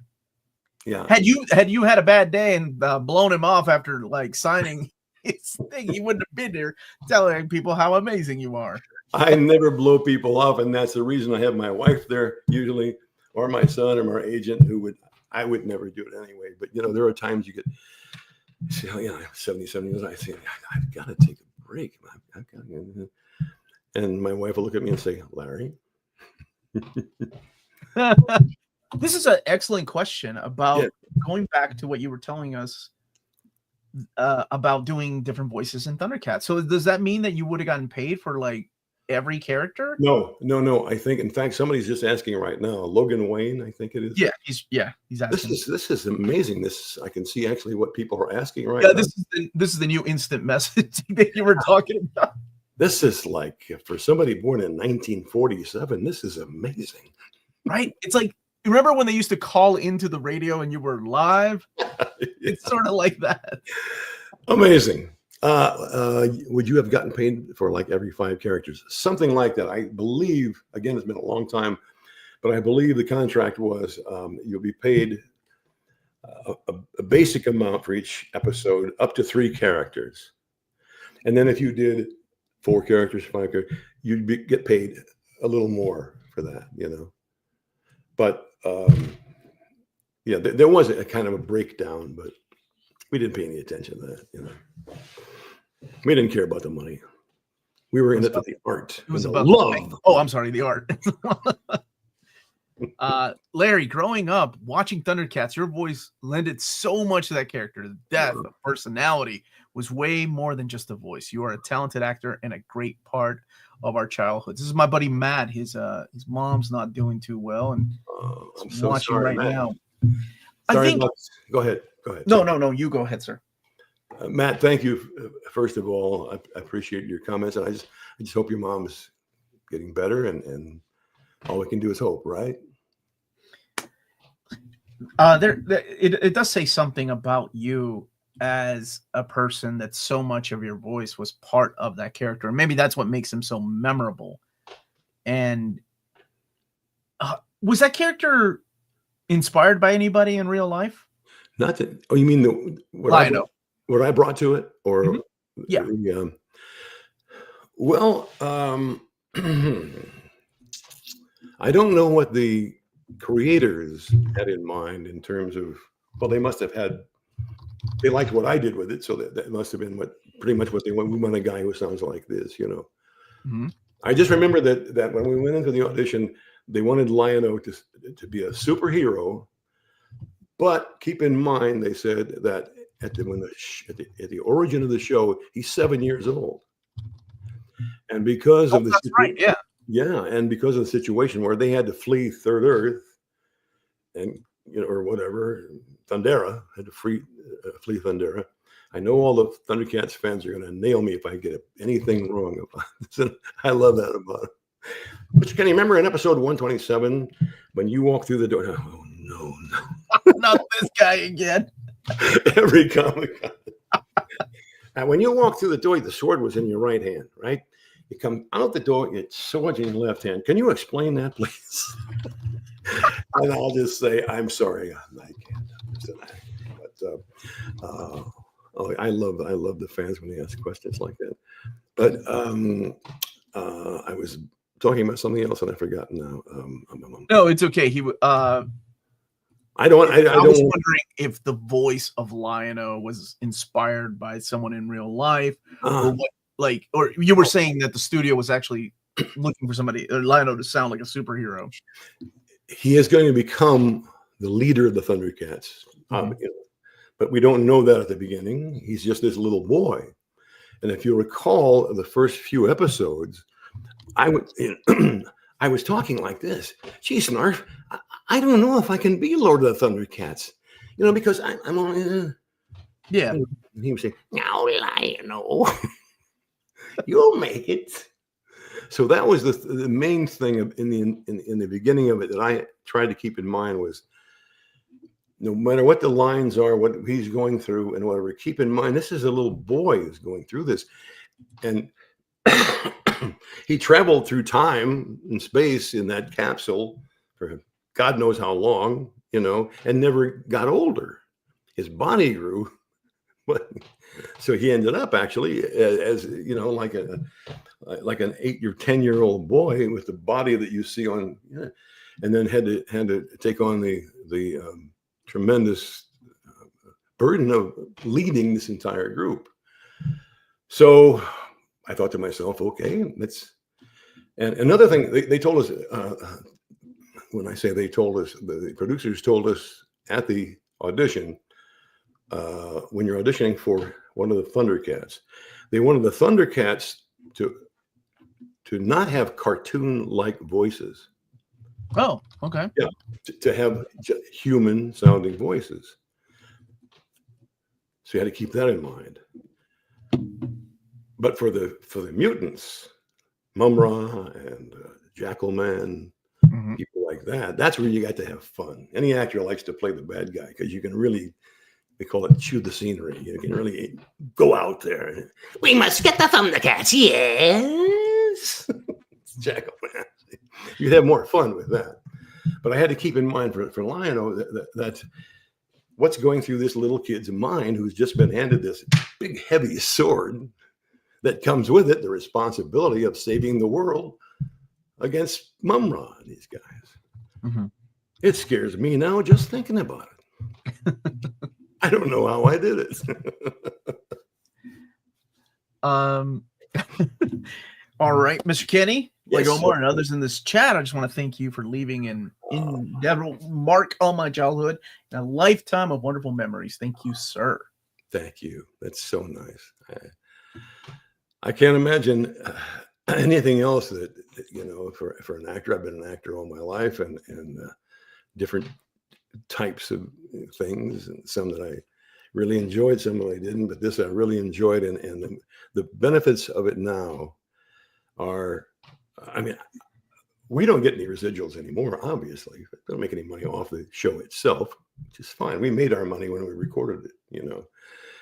Yeah. Had you had a bad day and blown him off after like signing his thing, he wouldn't have been there telling people how amazing you are. I never blow people off, and that's the reason I have my wife there usually, or my son, or my agent, I would never do it anyway. But there are times you get, I'm 77 years old. I say, I've got to take a break. And my wife will look at me and say, Larry. This is an excellent question about going back to what you were telling us about doing different voices in Thundercats. So does that mean that you would have gotten paid for like every character? No. I think, in fact, somebody's just asking right now. Logan Wayne, I think it is. He's asking. This is amazing. I can see actually what people are asking right now. This is the new instant message that you were talking about. This is like, for somebody born in 1947, this is amazing. Right? It's like, remember when they used to call into the radio and you were live? It's sort of like that. Amazing. Would you have gotten paid for like every 5 characters? Something like that. I believe, again, it's been a long time, but I believe the contract was you'll be paid a basic amount for each episode, up to 3 characters. And then if you did 4 characters, 5 characters, you'd get paid a little more for that, But there was a kind of a breakdown, but we didn't pay any attention to that, We didn't care about the money. We were in it for the art. It was about love. Oh, I'm sorry, the art. Larry, growing up watching Thundercats, your voice lended so much to that character. The depth, the personality was way more than just a voice. You are a talented actor and a great part of our childhood. This is my buddy Matt. His mom's not doing too well, and I'm so watching sorry, right Matt. now. Go ahead. No, you go ahead, sir. Matt, thank you. First of all, I appreciate your comments, and I just hope your mom's getting better, and all we can do is hope, right? It does say something about you as a person that so much of your voice was part of that character, and maybe that's what makes him so memorable. And was that character inspired by anybody in real life? Not that. Oh, you mean what I brought to it, or mm-hmm. Yeah. Well, I don't know what the creators had in mind in terms of. Well, they must have had. They liked what I did with it, so that must have been pretty much what they want. We want a guy who sounds like this, Mm-hmm. I just remember that when we went into the audition, they wanted Lion-O to be a superhero, but keep in mind, they said that at the origin of the show, he's 7 years old, and because of the and because of the situation where they had to flee Third Earth, and or whatever, Thundera had to flee Thundera. I know all the Thundercats fans are going to nail me if I get anything wrong about this. I love that about it. But can you remember in episode 127 when you walk through the door? Oh no, not this guy again. Every comic. And when you walk through the door, the sword was in your right hand, right? You come out the door, it's sword in your left hand. Can you explain that, please? And I'll just say, I'm sorry, I can't. But I love the fans when they ask questions like that. But I was talking about something else and I forgot now. No, it's okay. I was wondering if the voice of Lion-O was inspired by someone in real life, or what. Like, or you were saying that the studio was actually looking for somebody, Lion-O, to sound like a superhero. He is going to become the leader of the Thundercats, but we don't know that at the beginning. He's just this little boy. And if you recall the first few episodes, I was talking like this. Gee, Snarf, I don't know if I can be Lord of the Thundercats, because I'm only. Yeah. And he was saying, "No, Lion-O, you'll make it." So that was the main thing in the beginning of it that I tried to keep in mind was, no matter what the lines are, what he's going through and whatever, keep in mind, this is a little boy who's going through this. And he traveled through time and space in that capsule for God knows how long, and never got older. His body grew. But so he ended up actually as like an 8 or 10-year-old boy with the body that you see on, and then had to take on the tremendous burden of leading this entire group. So I thought to myself, okay, and another thing they told us, when I say they told us, the producers told us at the audition, when you're auditioning for one of the Thundercats, they wanted the Thundercats to not have cartoon-like voices. Oh, okay. Yeah, to have human-sounding voices. So you had to keep that in mind. But for the mutants, Mumra and Jackalman, people like that, that's where you got to have fun. Any actor likes to play the bad guy because you can really, we call it chew the scenery. You can really go out there. We must get the Thundercats, yes. Jackalman. You'd have more fun with that. But I had to keep in mind for Lion-O that what's going through this little kid's mind who's just been handed this big, heavy sword that comes with it, the responsibility of saving the world against Mumra and these guys. It scares me now just thinking about it. I don't know how I did it. All right, Mr. Kenney, yes, like Omar and others in this chat, I just want to thank you for leaving an indelible mark on my childhood and a lifetime of wonderful memories. Thank you, sir. Thank you. That's so nice. I can't imagine anything else that for an actor. I've been an actor all my life, and different types of things, and some that I really enjoyed, some that I didn't. But this I really enjoyed, and the benefits of it now are, I mean, we don't get any residuals anymore. Obviously, we don't make any money off the show itself, which is fine. We made our money when we recorded it, and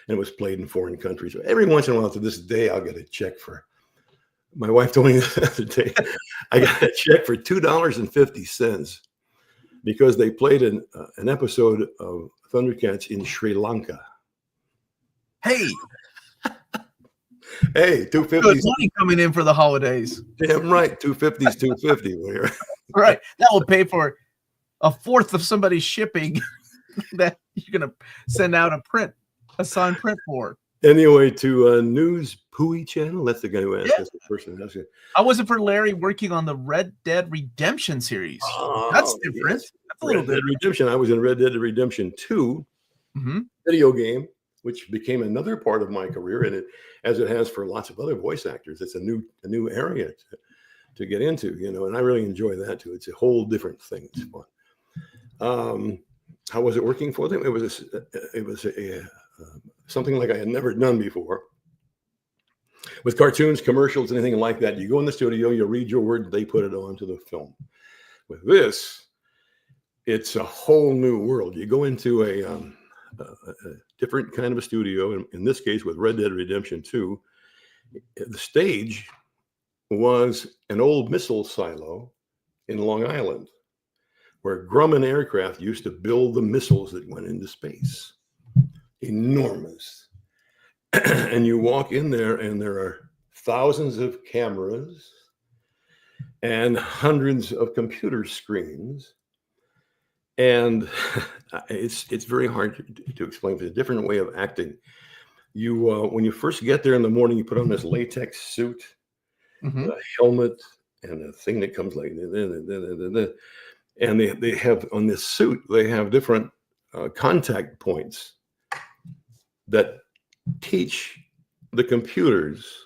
it was played in foreign countries. Every once in a while, to this day, I'll get a check for. My wife told me the other day, I got a check for $2.50 because they played an episode of Thundercats in Sri Lanka. Hey, hey, $2.50. Good money coming in for the holidays. Damn right, $2.50 is $2.50. Right, that will pay for a fourth of somebody's shipping that you're gonna send out a signed print for. Anyway, to News Pooey channel. That's the guy who asked us the person. I wasn't for Larry working on the Red Dead Redemption series. That's different. Yes. That's a little bit. Redemption. I was in Red Dead Redemption 2 video game, which became another part of my career, and as it has for lots of other voice actors, it's a new area to get into, and I really enjoy that too. It's a whole different thing. It's fun. How was it working for them? It was something like I had never done before. With cartoons, commercials, anything like that, you go in the studio, you read your words, they put it onto the film. With this, it's a whole new world. You go into a different kind of a studio. In this case, with Red Dead Redemption 2, the stage was an old missile silo in Long Island, where Grumman Aircraft used to build the missiles that went into space. Enormous. And you walk in there and there are thousands of cameras, and hundreds of computer screens. And it's very hard to explain. It's a different way of acting. You when you first get there in the morning, you put on this latex suit, a helmet, and a thing that comes like, and they have on this suit, they have different contact points that teach the computers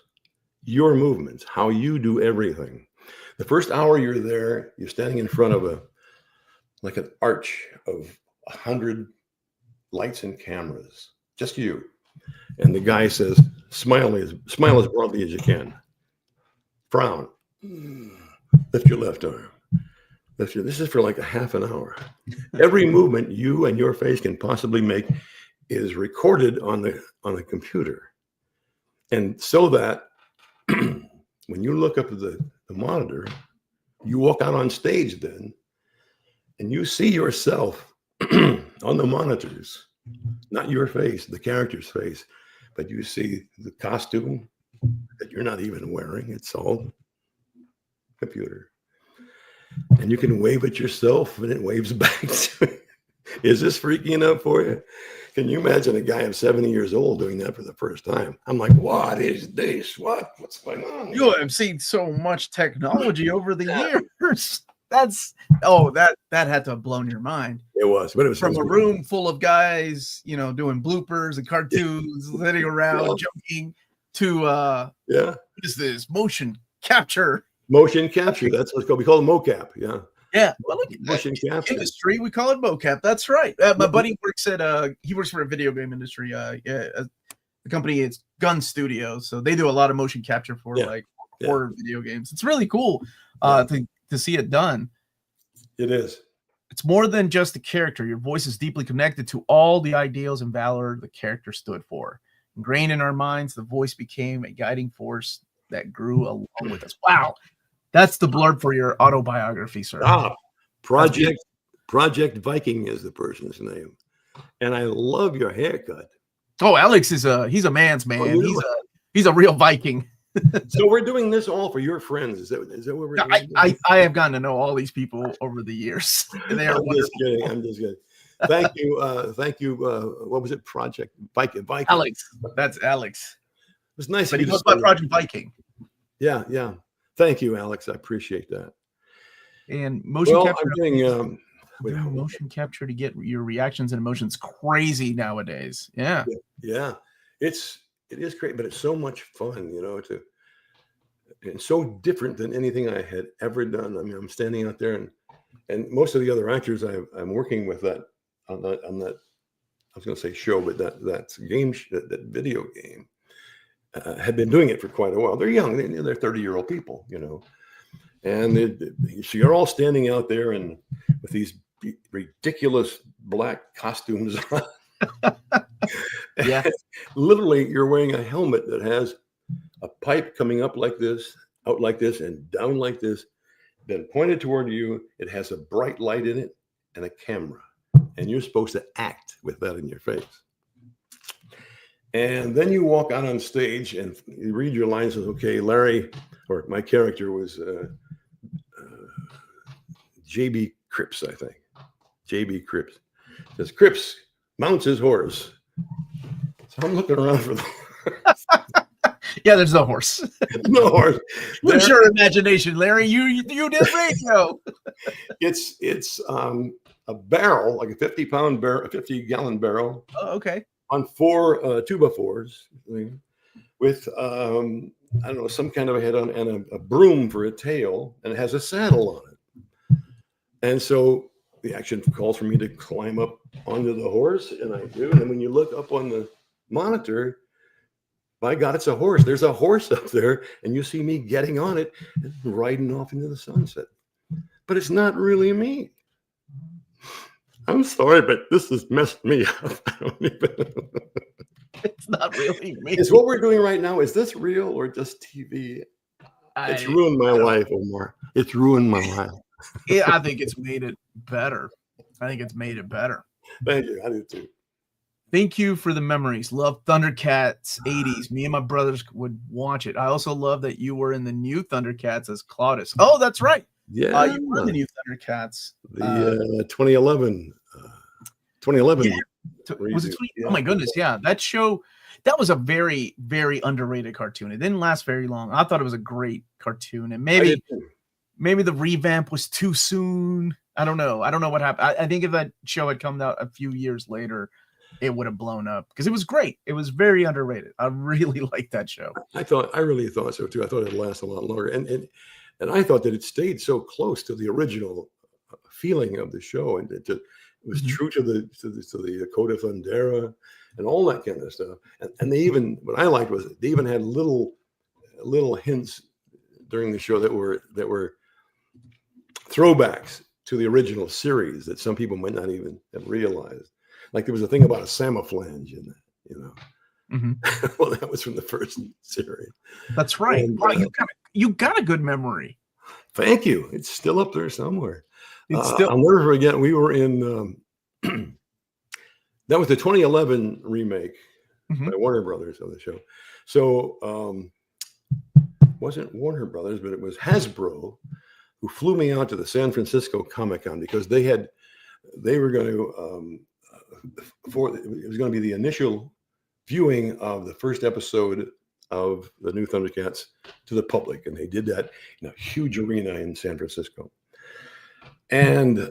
your movements, how you do everything. The first hour you're there, you're standing in front of like an arch of 100 lights and cameras, just you. And the guy says, smile as broadly as you can. Frown. Lift your left arm. This is for like a half an hour. Every movement you and your face can possibly make is recorded on the computer. And so that when you look up at the monitor, you walk out on stage then, and you see yourself on the monitors, not your face, the character's face, but you see the costume that you're not even wearing. It's all computer. And you can wave at yourself and it waves back to you. Is this freaking out for you? Can you imagine a guy of 70 years old doing that for the first time? I'm like, what is this? What's going on? You have seen so much technology over the years. That had to have blown your mind. It was, but it was from a room full of guys, doing bloopers and cartoons, sitting around, joking, to what is this motion capture? Motion capture. That's what's called. We call it mocap. Yeah. Yeah. Well, motion capture. Industry, we call it mocap. That's right. My buddy works for a video game industry. The company is Gun Studios, so they do a lot of motion capture for horror video games. It's really cool to see it done. It is. It's more than just a character. Your voice is deeply connected to all the ideals and valor the character stood for. Ingrained in our minds, the voice became a guiding force that grew along with us. Wow. That's the blurb for your autobiography, sir. Project Viking is the person's name. And I love your haircut. Oh, Alex he's a man's man. He's a real Viking. So we're doing this all for your friends. Is that what we're doing? I have gotten to know all these people over the years. They are wonderful. I'm just kidding. Thank you. What was it? Project Viking. Alex. That's Alex. It was nice. But he goes by Project Viking. Yeah. Thank you, Alex. I appreciate that. And motion capture. I'm doing motion capture to get your reactions and emotions crazy nowadays. Yeah. It is great, but it's so much fun, and so different than anything I had ever done. I mean, I'm standing out there, and most of the other actors I'm working with on that I was going to say show, but that game, that video game, had been doing it for quite a while. They're young, they're 30-year-old people, and so you're all standing out there and with these ridiculous black costumes on. Yeah. Literally, you're wearing a helmet that has a pipe coming up like this, out like this, and down like this, then pointed toward you. It has a bright light in it and a camera. And you're supposed to act with that in your face. And then you walk out on stage and you read your lines and, okay, Larry, or my character was J.B. Cripps, I think. J.B. Cripps. Says, Cripps mounts his horse. So I'm looking around for the horse. Yeah, there's no horse. No horse. Use your imagination, Larry. You did radio. It's a barrel, like a 50-pound barrel, a 50-gallon barrel. Oh, okay. On 4 2x4s with I don't know, some kind of a head on and a broom for a tail, and it has a saddle on it. And so the action calls for me to climb up onto the horse, and I do. And when you look up on the monitor, by God, it's a horse. There's a horse up there, and you see me getting on it and riding off into the sunset. But it's not really me. I'm sorry, but this has messed me up. I don't even know. It's not really me. Is what we're doing right now, is this real or just TV? It's ruined my life, Omar. It's ruined my life. Yeah, I think it's made it better. Thank you. I do too. Thank you for the memories. Love Thundercats 80s. Me and my brothers would watch it. I also love that you were in the new Thundercats as Claudius. Oh, that's right. Yeah. You were in the new Thundercats. The 2011. 2011. Yeah. Was it 20? Yeah. Oh my goodness. Yeah. That show, that was a very, very underrated cartoon. It didn't last very long. I thought it was a great cartoon. And maybe the revamp was too soon. I don't know. I don't know what happened. I think if that show had come out a few years later, it would have blown up because it was great. It was very underrated. I really liked that show. I really thought so too. I thought it'd last a lot longer. And I thought that it stayed so close to the original feeling of the show. And it was true to the Code of Thundera and all that kind of stuff. And they even, what I liked was they even had little hints during the show that were throwbacks to the original series that some people might not even have realized. Like there was a thing about a samaflange in that, Well, that was from the first series. That's right. And, wow, you got a good memory. Thank you. It's still up there somewhere. I'll never forget. We were in that was the 2011 remake by Warner Brothers of the show. So wasn't Warner Brothers, but it was Hasbro who flew me out to the San Francisco Comic-Con because they were going to it was going to be the initial viewing of the first episode of the new Thundercats to the public, and they did that in a huge arena in San Francisco. And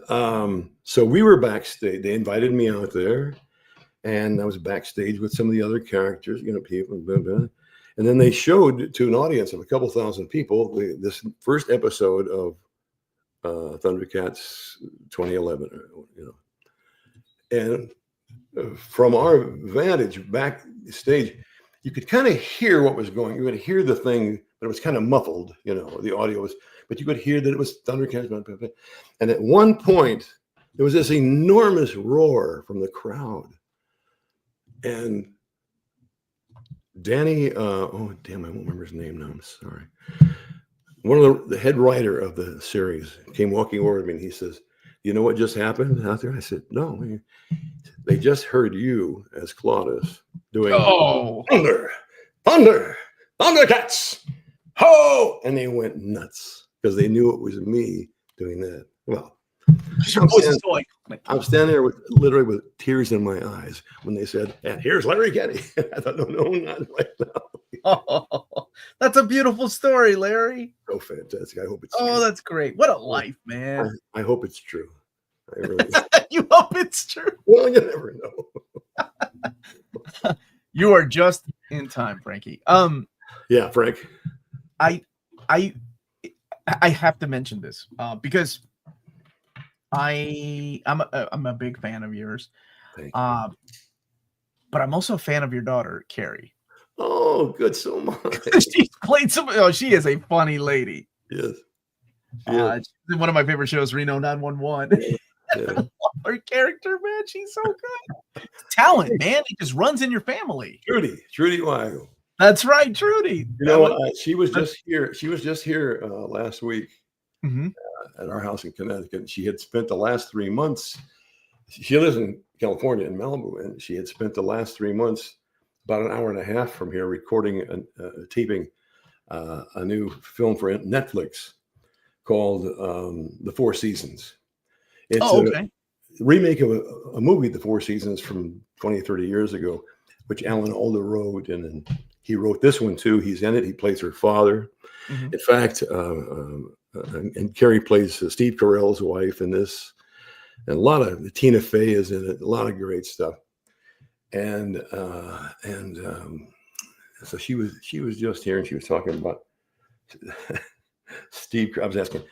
so we were backstage. They invited me out there, and I was backstage with some of the other characters, people. Blah, blah. And then they showed to an audience of a couple thousand people this first episode of Thundercats 2011. And from our vantage backstage, you could kind of hear what was going. You could hear the thing, but it was kind of muffled. The audio was, but you could hear that it was Thundercats. And at one point, there was this enormous roar from the crowd, and Danny, oh damn, I won't remember his name now. I'm sorry. One of the head writer of the series came walking over to me, and he says, "You know what just happened out there?" I said, "No, they just heard you as Claudius doing Thundercats, ho!" And they went nuts because they knew it was me doing that. Well, I'm standing there literally with tears in my eyes when they said, "And here's Larry Kenney." I thought, no, not right now. Oh, that's a beautiful story, Larry. So fantastic. I hope it's true. That's great. What a life, man. I hope it's true. I really You hope it's true. Well, you never know. You are just in time, Frankie. Yeah, Frank. I have to mention this because I'm a big fan of yours. Thank you. But I'm also a fan of your daughter, Carrie. Oh, good, so much. She's played some. Oh, she is a funny lady. Yes. She's in one of my favorite shows, Reno 911. Yeah. I love her character, man. She's so good. Talent, man. It just runs in your family. Trudy Weigel. That's right, Trudy. You know what? She was just here. She was just here last week at our house in Connecticut. She had spent the last 3 months. She lives in California, in Malibu, and she had spent the last 3 months about an hour and a half from here recording taping a new film for Netflix called The Four Seasons. It's a remake of a movie, The Four Seasons, from 20, 30 years ago, which Alan Alda wrote, and he wrote this one too. He's in it. He plays her father. In fact, and Carrie plays Steve Carell's wife in this, and a lot of Tina Fey is in it. A lot of great stuff. And so she was just here, and she was talking about Steve. I was asking,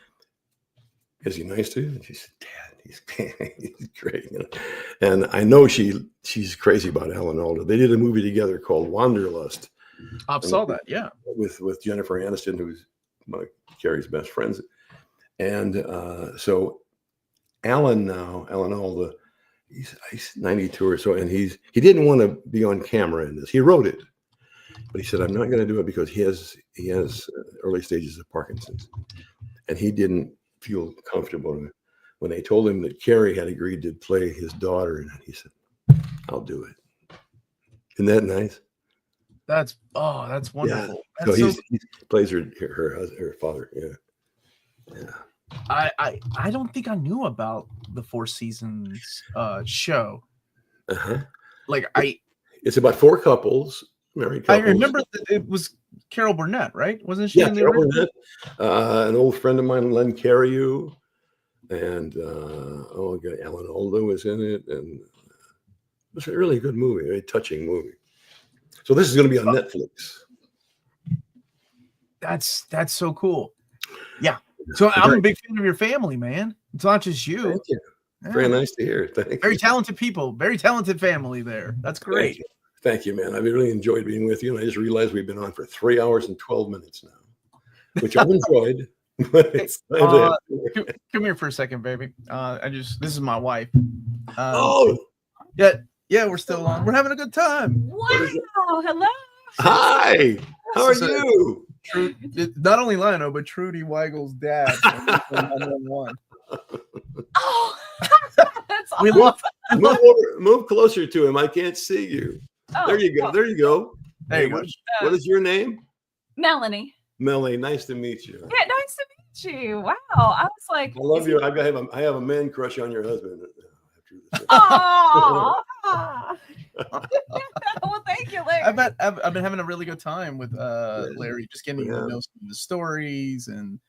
"Is he nice to you?" And she said, "Dad, he's great." And I know she's crazy about Alan Alda. They did a movie together called Wanderlust. I saw that, yeah, with Jennifer Aniston, who's Carrie's best friend. And so Alan Alda, he's 92 or so, and he didn't want to be on camera in this. He wrote it, but he said, "I'm not going to do it because he has early stages of Parkinson's," and he didn't feel comfortable when they told him that Carrie had agreed to play his daughter, and he said, "I'll do it." Isn't that nice? That's wonderful. Yeah. That's So he plays her father. Yeah. I don't think I knew about the Four Seasons show. Like it's about 4 couples, married couples. I remember that it was Carol Burnett, right? Wasn't she? Yeah, in the Carol original? Burnett. An old friend of mine, Len Cariou, and Alan Alda was in it, and it was a really good movie, a very touching movie. So this is going to be on Netflix. That's so cool. Yeah. So I'm a big fan of your family, man. It's not just you. Thank you. Yeah. Very nice to hear. Very talented people. Very talented family there. That's great. Thank you, man. I've really enjoyed being with you, and I just realized we've been on for 3 hours and 12 minutes now, which I've enjoyed. But it's come here for a second, baby. This is my wife. Yeah, we're still on. We're having a good time. Wow. Hello. Hi. How are you? Not only Lionel, but Trudy Weigel's dad. Oh, that's awesome. Move closer to him. I can't see you. Oh, there you go. There you go. There you go. What is your name? Melanie. Melanie, nice to meet you. Yeah, nice to meet you. Wow. I was like, I love you. I have a man crush on your husband. Oh. Well, thank you, Larry. I've been having a really good time with Larry, just getting to know some of the stories and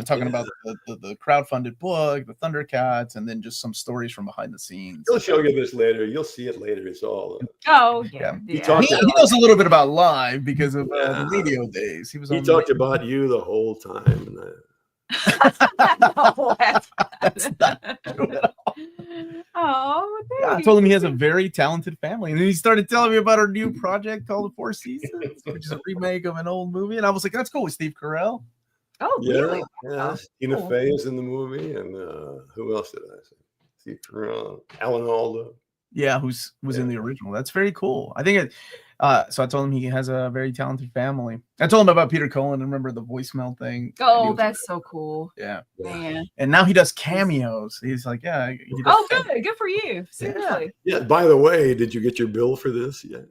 talking about the crowdfunded book, the Thundercats, and then just some stories from behind the scenes. He'll show you this later. You'll see it later. It's all. He knows a little bit about live because of the radio days. He talked about you the whole time. And no, that's not true at all. Oh, I told him he has a very talented family, and then he started telling me about our new project called The Four Seasons, which is a remake of an old movie. And I was like, "That's cool with Steve Carell." Oh, really? Yeah. Tina Fey is in the movie, and who else did I say? Steve Carell, Alan Alda. Yeah, who was in the original. That's very cool. I think so I told him he has a very talented family. I told him about Peter Cullen and remember the voicemail thing. Oh, that's so cool. Yeah. Man. And now he does cameos. He's like, he does good. Good for you. Seriously. Yeah. By the way, did you get your bill for this yet?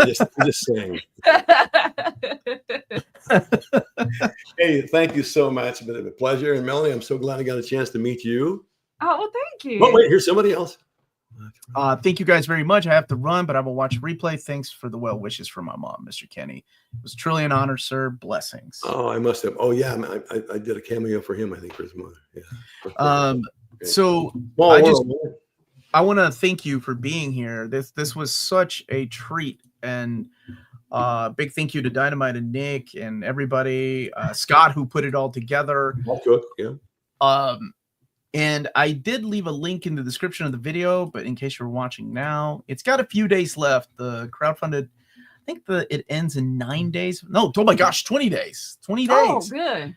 just saying. Hey, thank you so much. It's been a pleasure. And Melanie, I'm so glad I got a chance to meet you. Oh, well, thank you. Oh, wait, here's somebody else. Thank you guys very much. I have to run, but I will watch replay. Thanks for the well wishes from my mom, Mr. Kenney. It was truly an honor, sir. Blessings. Oh, I must have. Oh, yeah. I did a cameo for him, I think, for his mother. Yeah. So I want to thank you for being here. This was such a treat, and big thank you to Dynamite and Nick and everybody, Scott, who put it all together. And I did leave a link in the description of the video, but in case you're watching now, it's got a few days left. The crowdfunded, I think it ends in 9 days. No, oh my gosh, 20 days. 20 days. Oh, good.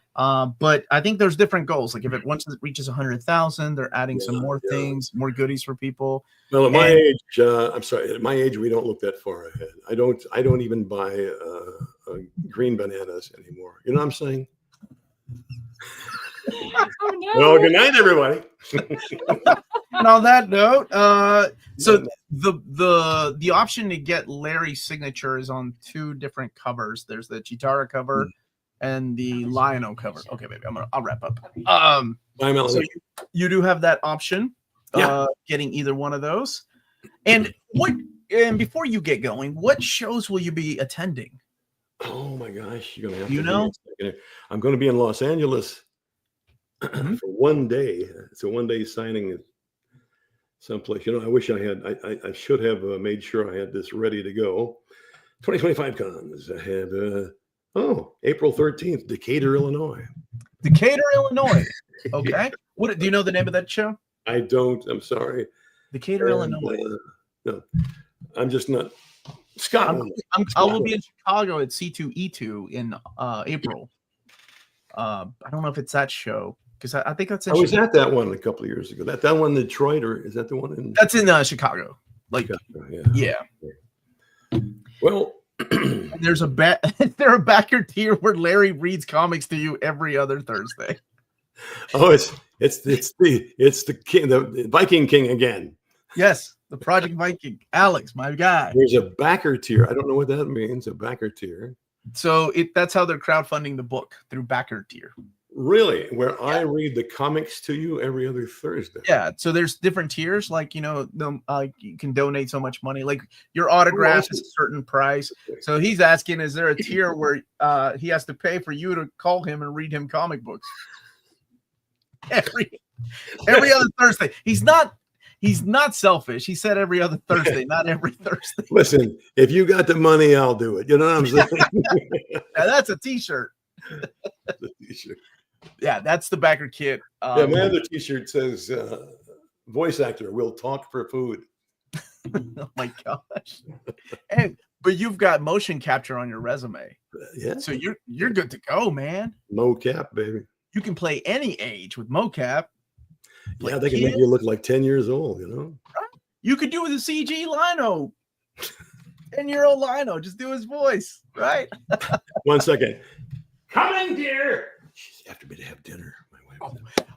But I think there's different goals. Like once it reaches 100,000, they're adding some more things, more goodies for people. Well, at my age, I'm sorry. At my age, we don't look that far ahead. I don't even buy green bananas anymore. You know what I'm saying? Oh, no. Well, good night, everybody. And on that note, so the option to get Larry's signature is on 2 different covers. There's the Chitara cover and the Lionel cover. Okay, baby, I'll wrap up. Bye, Melanie. So you do have that option, getting either one of those. And before you get going, what shows will you be attending? Oh my gosh, you're gonna have to I'm going to be in Los Angeles for one day. It's a one-day signing at someplace. I wish I had. I should have made sure I had this ready to go. 2025 cons. I have April 13th, Decatur, Illinois. Decatur, Illinois. Okay. What do you know the name of that show? I don't. I'm sorry. Decatur, Illinois. No, I'm just not. Scotland. I will be in Chicago at C2E2 in April. I don't know if it's that show because I think that's. I was at that one a couple of years ago. That one in Detroit, or is that the one in? That's in Chicago. Like, yeah. Well, there's a Backer tier where Larry reads comics to you every other Thursday. Oh, it's the king, the Viking King again. Yes. the Project Viking. Alex, my guy. There's a backer tier. I don't know what that means. A backer tier. So that's how they're crowdfunding the book, through backer tier. Really? Where I read the comics to you every other Thursday. Yeah. So there's different tiers. Like, you can donate so much money. Like your autograph is a certain price. So he's asking, is there a tier where he has to pay for you to call him and read him comic books every other Thursday? He's not selfish. He said every other Thursday, not every Thursday. Listen, if you got the money, I'll do it. You know what I'm saying? Now that's a t-shirt. The t-shirt. Yeah, that's the Backerkit. Yeah, my other t-shirt says voice actor will talk for food. Oh my gosh. But you've got motion capture on your resume. Yeah. So you're good to go, man. Mocap, baby. You can play any age with mocap. Yeah, they can make you look like 10 years old, you know? You could do with a CG Lino. 10-year-old Lino. Just do his voice, right? 1 second. Coming, dear. She's after me to have dinner. My wife.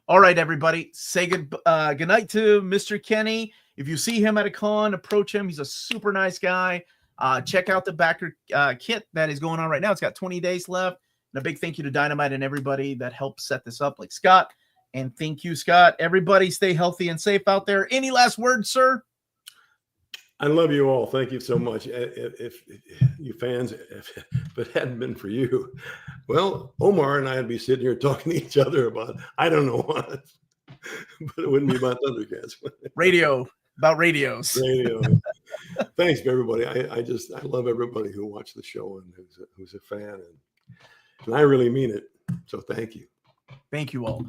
All right, everybody. Say good night to Mr. Kenney. If you see him at a con, approach him. He's a super nice guy. Check out the backer kit that is going on right now. It's got 20 days left. And a big thank you to Dynamite and everybody that helped set this up, like Scott. And thank you, Scott. Everybody stay healthy and safe out there. Any last words, sir? I love you all. Thank you so much. If you fans, if it hadn't been for you, well, Omar and I would be sitting here talking to each other about, I don't know what, but it wouldn't be about Thundercats. Radio, about radios. Radio. Thanks, everybody. I love everybody who watched the show and who's a fan. And I really mean it. So thank you. Thank you all.